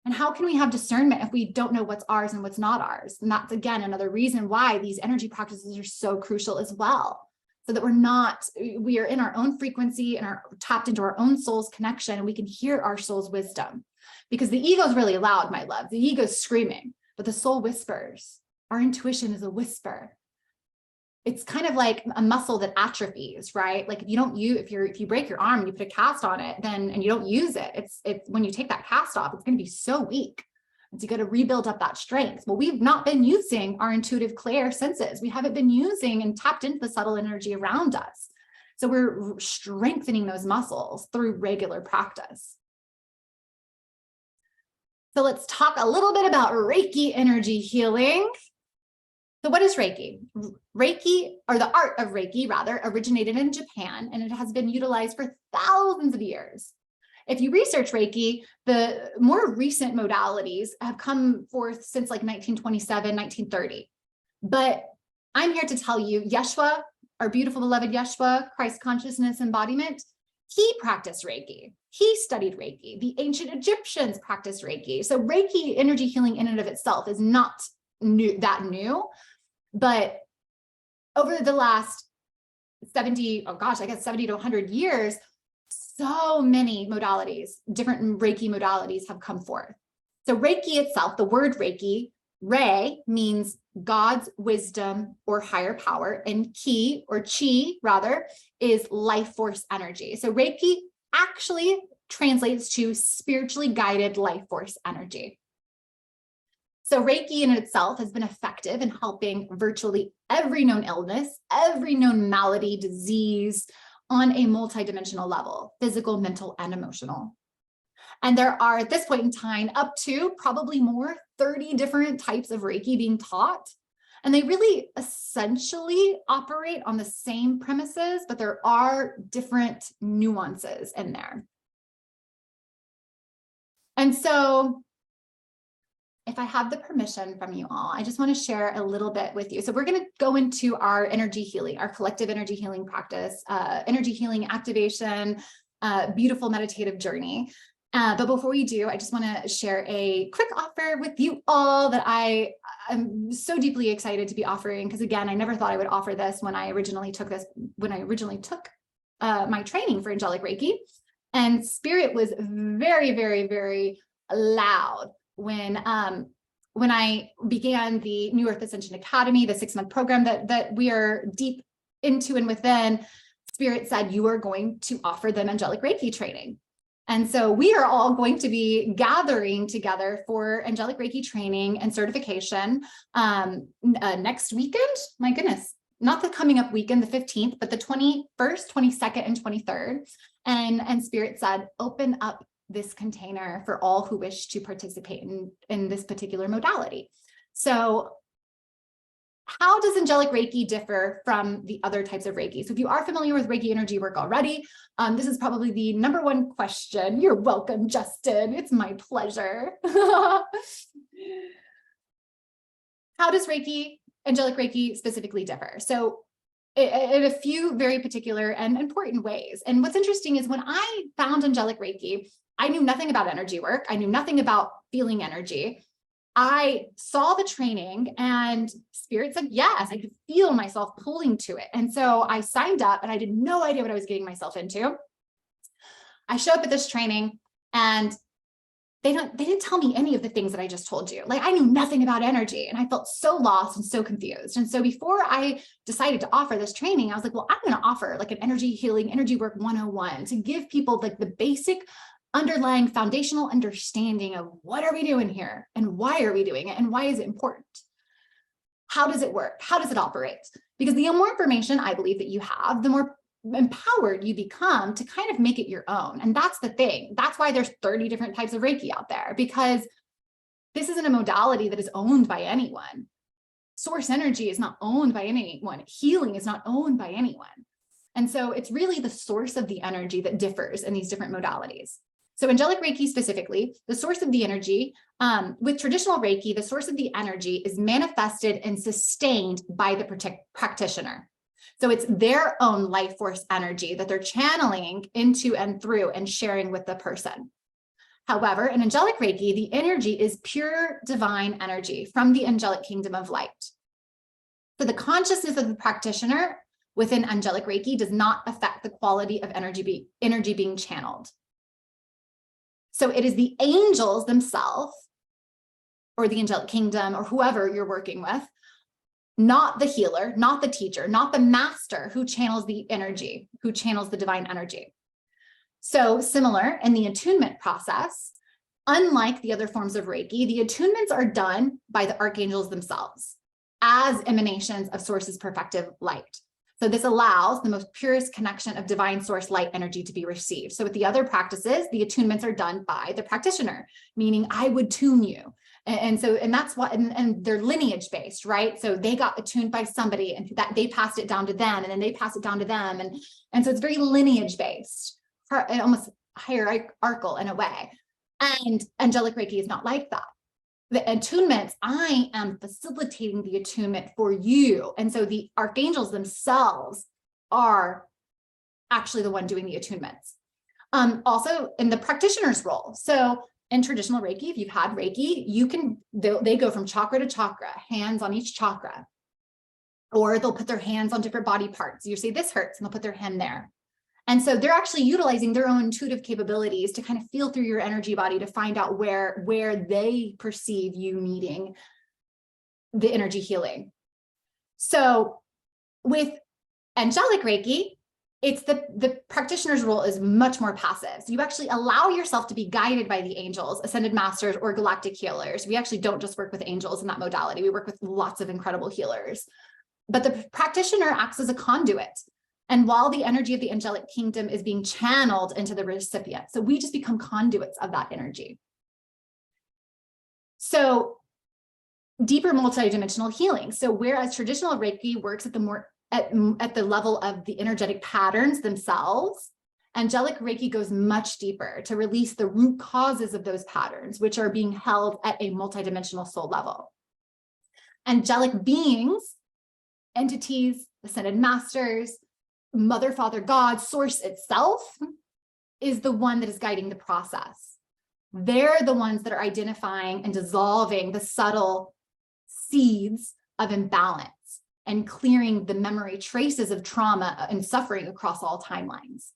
And how can we have discernment if we don't know what's ours and what's not ours? And that's, again, another reason why these energy practices are so crucial as well. So that we are in our own frequency and are tapped into our own soul's connection, and we can hear our soul's wisdom. Because the ego is really loud, my love. The ego is screaming, but the soul whispers. Our intuition is a whisper. It's kind of like a muscle that atrophies, right? Like if you break your arm and you put a cast on it, and you don't use it, it's when you take that cast off, it's going to be so weak. And so you got to rebuild up that strength. Well, we've not been using our intuitive clair senses. We haven't been using and tapped into the subtle energy around us. So we're strengthening those muscles through regular practice. So let's talk a little bit about Reiki energy healing. So what is Reiki? Reiki, or the art of Reiki rather, originated in Japan, and it has been utilized for thousands of years. If you research Reiki, the more recent modalities have come forth since like 1927, 1930. But I'm here to tell you, Yeshua, our beautiful beloved Yeshua, Christ consciousness embodiment, he practiced Reiki. He studied Reiki. The ancient Egyptians practiced Reiki. So Reiki energy healing in and of itself is not new, but over the last 70 to 100 years, so many modalities, different Reiki modalities have come forth. So Reiki itself, the word Reiki, Rei means God's wisdom or higher power, and Ki, or Chi rather, is life force energy. So Reiki actually translates to spiritually guided life force energy. So Reiki in itself has been effective in helping virtually every known illness, every known malady, disease on a multidimensional level, physical, mental, and emotional. And there are, at this point in time, up to probably more 30 different types of Reiki being taught. And they really essentially operate on the same premises, but there are different nuances in there. And so if I have the permission from you all, I just want to share a little bit with you. So we're going to go into our energy healing, our collective energy healing practice, energy healing activation, beautiful meditative journey. But before we do, I just want to share a quick offer with you all that I am so deeply excited to be offering. Because again, I never thought I would offer this when I originally took my training for Angelic Reiki. And Spirit was very, very, very loud when I began the New Earth Ascension Academy, the 6-month program that we are deep into and within. Spirit said, you are going to offer them Angelic Reiki training. And so we are all going to be gathering together for Angelic Reiki training and certification next weekend. My goodness, not the coming up weekend, the 15th, but the 21st, 22nd, and 23rd. And Spirit said, open up this container for all who wish to participate in this particular modality. So how does Angelic Reiki differ from the other types of Reiki? So if you are familiar with Reiki energy work already, this is probably the number one question. You're welcome, Justin. It's my pleasure. How does Angelic Reiki specifically differ? So in a few very particular and important ways. And what's interesting is when I found Angelic Reiki, I knew nothing about energy work. I knew nothing about feeling energy. I saw the training and Spirit said, yes, I could feel myself pulling to it. And so I signed up and I had no idea what I was getting myself into. I show up at this training and they didn't tell me any of the things that I just told you. Like I knew nothing about energy and I felt so lost and so confused. And so before I decided to offer this training, I was like, well, I'm going to offer like an energy healing, energy work 101 to give people like the basic underlying foundational understanding of what are we doing here and why are we doing it and why is it important? How does it work? How does it operate? Because the more information I believe that you have, the more empowered you become to kind of make it your own. And that's the thing. That's why there's 30 different types of Reiki out there, because this isn't a modality that is owned by anyone. Source energy is not owned by anyone. Healing is not owned by anyone. And so it's really the source of the energy that differs in these different modalities. So Angelic Reiki specifically, the source of the energy, with traditional Reiki, the source of the energy is manifested and sustained by the practitioner. So it's their own life force energy that they're channeling into and through and sharing with the person. However, in angelic Reiki, the energy is pure divine energy from the angelic kingdom of light. So the consciousness of the practitioner within angelic Reiki does not affect the quality of energy being channeled. So it is the angels themselves, or the angelic kingdom, or whoever you're working with, not the healer, not the teacher, not the master who channels the energy, who channels the divine energy. So similar in the attunement process, unlike the other forms of Reiki, the attunements are done by the archangels themselves as emanations of source's perfective light. So this allows the most purest connection of divine source light energy to be received. So with the other practices, the attunements are done by the practitioner, meaning I would tune you. And that's what, and they're lineage based, right? So they got attuned by somebody and that they passed it down to them, and then they pass it down to them. And so it's very lineage based, almost hierarchical in a way. And angelic Reiki is not like that. The attunements, I am facilitating the attunement for you. And so the archangels themselves are actually the one doing the attunements. Also in the practitioner's role. So in traditional Reiki, if you've had Reiki, they go from chakra to chakra, hands on each chakra, or they'll put their hands on different body parts. You say this hurts, and they'll put their hand there. And so they're actually utilizing their own intuitive capabilities to kind of feel through your energy body to find out where they perceive you needing the energy healing. So with angelic Reiki, it's the practitioner's role is much more passive. So you actually allow yourself to be guided by the angels, ascended masters, or galactic healers. We actually don't just work with angels in that modality. We work with lots of incredible healers. But the practitioner acts as a conduit. And while the energy of the angelic kingdom is being channeled into the recipient, so we just become conduits of that energy. So deeper multidimensional healing. So whereas traditional Reiki works at the level of the energetic patterns themselves, angelic Reiki goes much deeper to release the root causes of those patterns, which are being held at a multidimensional soul level. Angelic beings, entities, ascended masters, Mother, Father, God, source itself is the one that is guiding the process. They're the ones that are identifying and dissolving the subtle seeds of imbalance and clearing the memory traces of trauma and suffering across all timelines.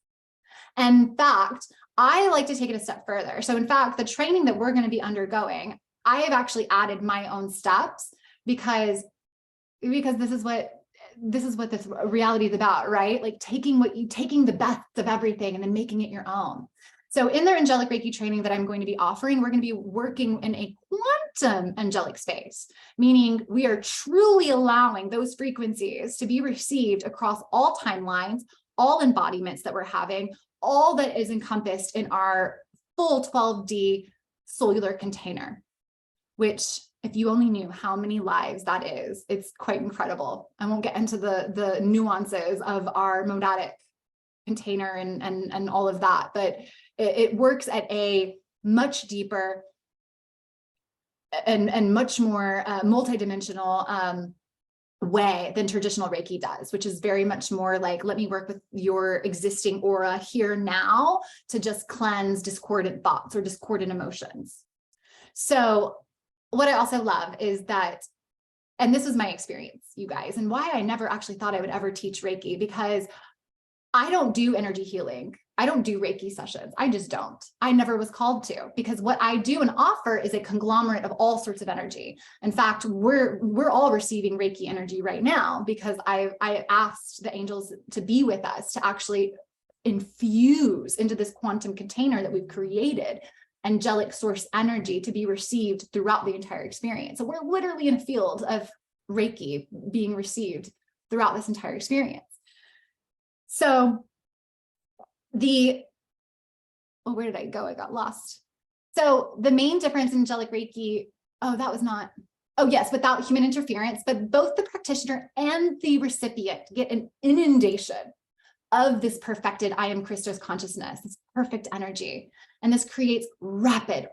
And in fact, I like to take it a step further. So in fact, the training that we're going to be undergoing, I have actually added my own steps because this is what this reality is about, right? Like taking the best of everything and then making it your own. So in the angelic Reiki training that I'm going to be offering, we're going to be working in a quantum angelic space, meaning we are truly allowing those frequencies to be received across all timelines, all embodiments that we're having, all that is encompassed in our full 12D cellular container, which if you only knew how many lives that is, it's quite incredible. I won't get into the nuances of our monadic container and all of that, but it works at a much deeper and much more multidimensional way than traditional Reiki does, which is very much more like, let me work with your existing aura here now to just cleanse discordant thoughts or discordant emotions. So what I also love is that, and this was my experience, you guys, and why I never actually thought I would ever teach Reiki, because I don't do energy healing. I don't do Reiki sessions. I just don't. I never was called to, because what I do and offer is a conglomerate of all sorts of energy. In fact, we're all receiving Reiki energy right now because I asked the angels to be with us to actually infuse into this quantum container that we've created angelic source energy to be received throughout the entire experience. So we're literally in a field of Reiki being received throughout this entire experience. So where did I go? I got lost. So the main difference in angelic Reiki, without human interference, but both the practitioner and the recipient get an inundation of this perfected I am Christos consciousness, this perfect energy. And this creates rapid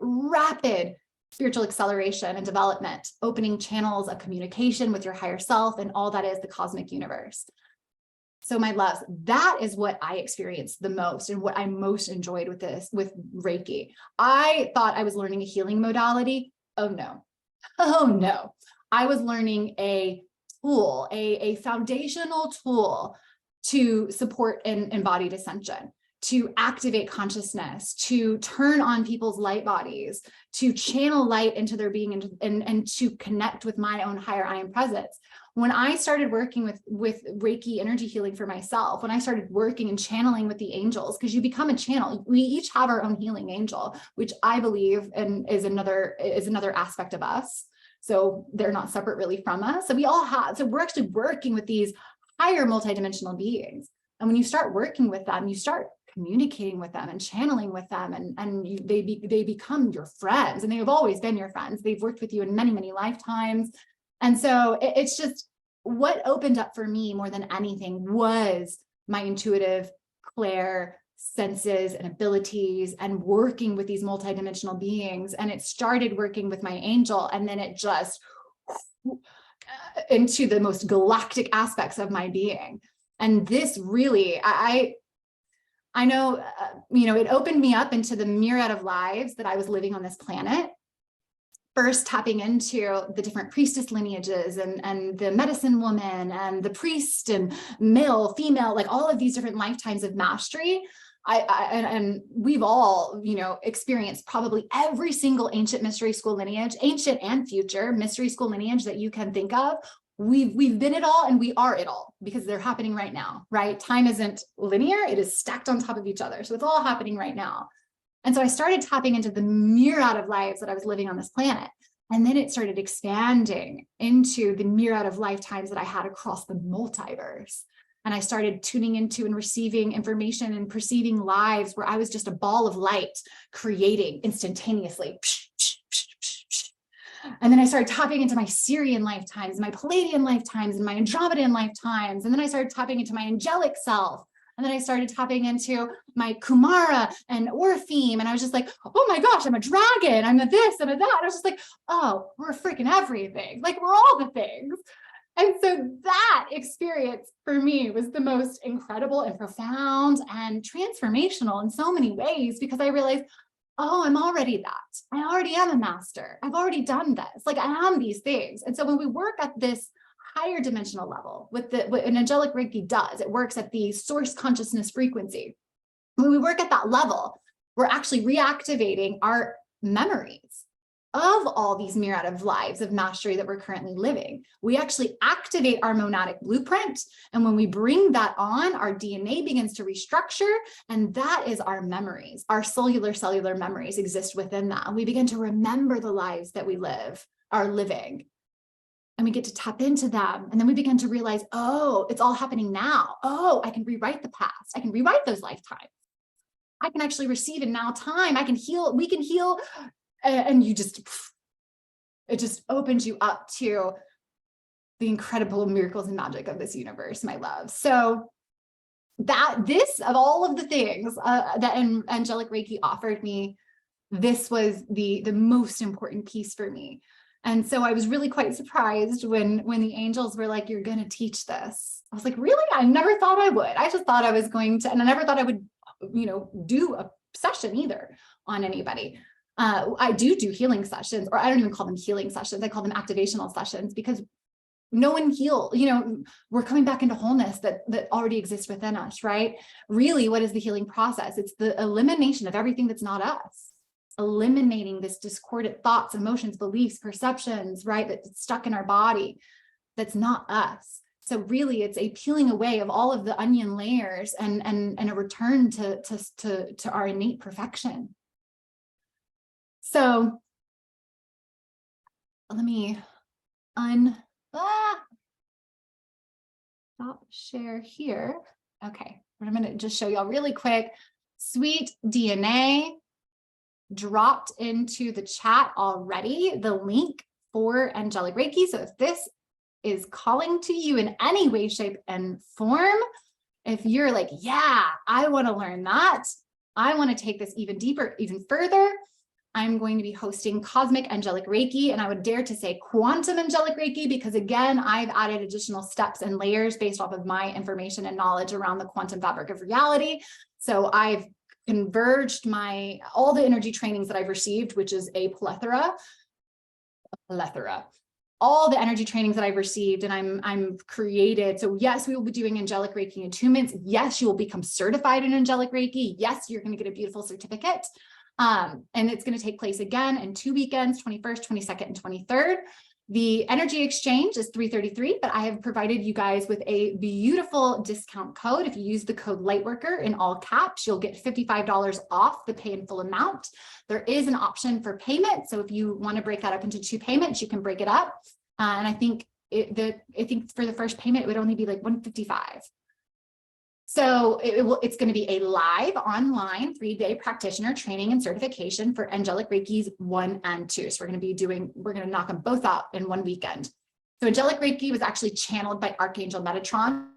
spiritual acceleration and development, opening channels of communication with your higher self and all that is the cosmic universe. So my loves, that is what I experienced the most and what I most enjoyed with Reiki. I thought I was learning a healing modality. Oh no. Oh no. I was learning a tool, a foundational tool to support embodied ascension, to activate consciousness, to turn on people's light bodies, to channel light into their being, and to connect with my own higher I am presence. When I started working with Reiki energy healing for myself, when I started working and channeling with the angels, because you become a channel, we each have our own healing angel, which I believe and is another aspect of us. So they're not separate really from us. So we all have, so we're actually working with these higher multidimensional beings. And when you start working with them, you start communicating with them and channeling with them, and they become your friends, and they have always been your friends. They've worked with you in many, many lifetimes. And so it's just what opened up for me more than anything was my intuitive, clair senses and abilities and working with these multidimensional beings. And it started working with my angel, and then it just into the most galactic aspects of my being. And this really, I know, it opened me up into the myriad of lives that I was living on this planet. First tapping into the different priestess lineages and the medicine woman and the priest and male, female, like all of these different lifetimes of mastery. And we've all, experienced probably every single ancient mystery school lineage, ancient and future mystery school lineage that you can think of. We've been it all, and we are it all, because they're happening right now, right? Time isn't linear, it is stacked on top of each other. So it's all happening right now. And so I started tapping into the myriad of lives that I was living on this planet. And then it started expanding into the myriad of lifetimes that I had across the multiverse. And I started tuning into and receiving information and perceiving lives where I was just a ball of light creating instantaneously. And then I started tapping into my Syrian lifetimes, my Palladian lifetimes, and my Andromedan lifetimes. And then I started tapping into my angelic self. And then I started tapping into my Kumara and Orpheum. And I was just like, oh my gosh, I'm a dragon. I'm a this, I'm a that. I was just like, oh, we're freaking everything. Like, we're all the things. And so that experience for me was the most incredible and profound and transformational in so many ways, because I realized, oh, I'm already that. I already am a master. I've already done this. Like, I am these things. And so when we work at this higher dimensional level with what an angelic Reiki does, it works at the source consciousness frequency. When we work at that level, we're actually reactivating our memories of all these myriad of lives of mastery that we're currently living. We actually activate our monadic blueprint. And when we bring that on, our DNA begins to restructure. And that is our memories. Our cellular memories exist within that. And we begin to remember the lives that we are living. And we get to tap into them. And then we begin to realize, oh, it's all happening now. Oh, I can rewrite the past. I can rewrite those lifetimes. I can actually receive in now time. I can heal. We can heal. And it just opens you up to the incredible miracles and magic of this universe, my love. So this, of all of the things that Angelic Reiki offered me, this was the most important piece for me. And so I was really quite surprised when the angels were like, you're going to teach this. I was like, really? I never thought I would. I just thought I was going to, and I never thought I would, do a session either on anybody. I do healing sessions, or I don't even call them healing sessions. I call them activational sessions, because no one we're coming back into wholeness that already exists within us, right? Really, what is the healing process? It's the elimination of everything that's not us. Eliminating this discordant thoughts, emotions, beliefs, perceptions, right? That's stuck in our body, that's not us. So really, it's a peeling away of all of the onion layers and a return to our innate perfection. So let me stop share here. Okay, I'm going to just show y'all really quick. Sweet DNA dropped into the chat already, the link for Angelic Reiki. So if this is calling to you in any way, shape, and form, if you're like, yeah, I want to learn that, I want to take this even deeper, even further, I'm going to be hosting Cosmic Angelic Reiki, and I would dare to say Quantum Angelic Reiki, because again, I've added additional steps and layers based off of my information and knowledge around the quantum fabric of reality. So I've converged all the energy trainings that I've received, which is a plethora, all the energy trainings that I've received, and I'm created. So yes, we will be doing Angelic Reiki attunements. Yes, you will become certified in Angelic Reiki. Yes, you're going to get a beautiful certificate. And it's going to take place again in 2 weekends, 21st, 22nd, and 23rd. The energy exchange is $333, but I have provided you guys with a beautiful discount code. If you use the code Lightworker in all caps, you'll get $55 off the pay in full amount. There is an option for payment. So if you want to break that up into 2 payments, you can break it up. And I think for the first payment, it would only be like $155. So it's going to be a live online 3-day practitioner training and certification for Angelic Reikis 1 and 2. So we're going to knock them both out in 1 weekend. So Angelic Reiki was actually channeled by Archangel Metatron.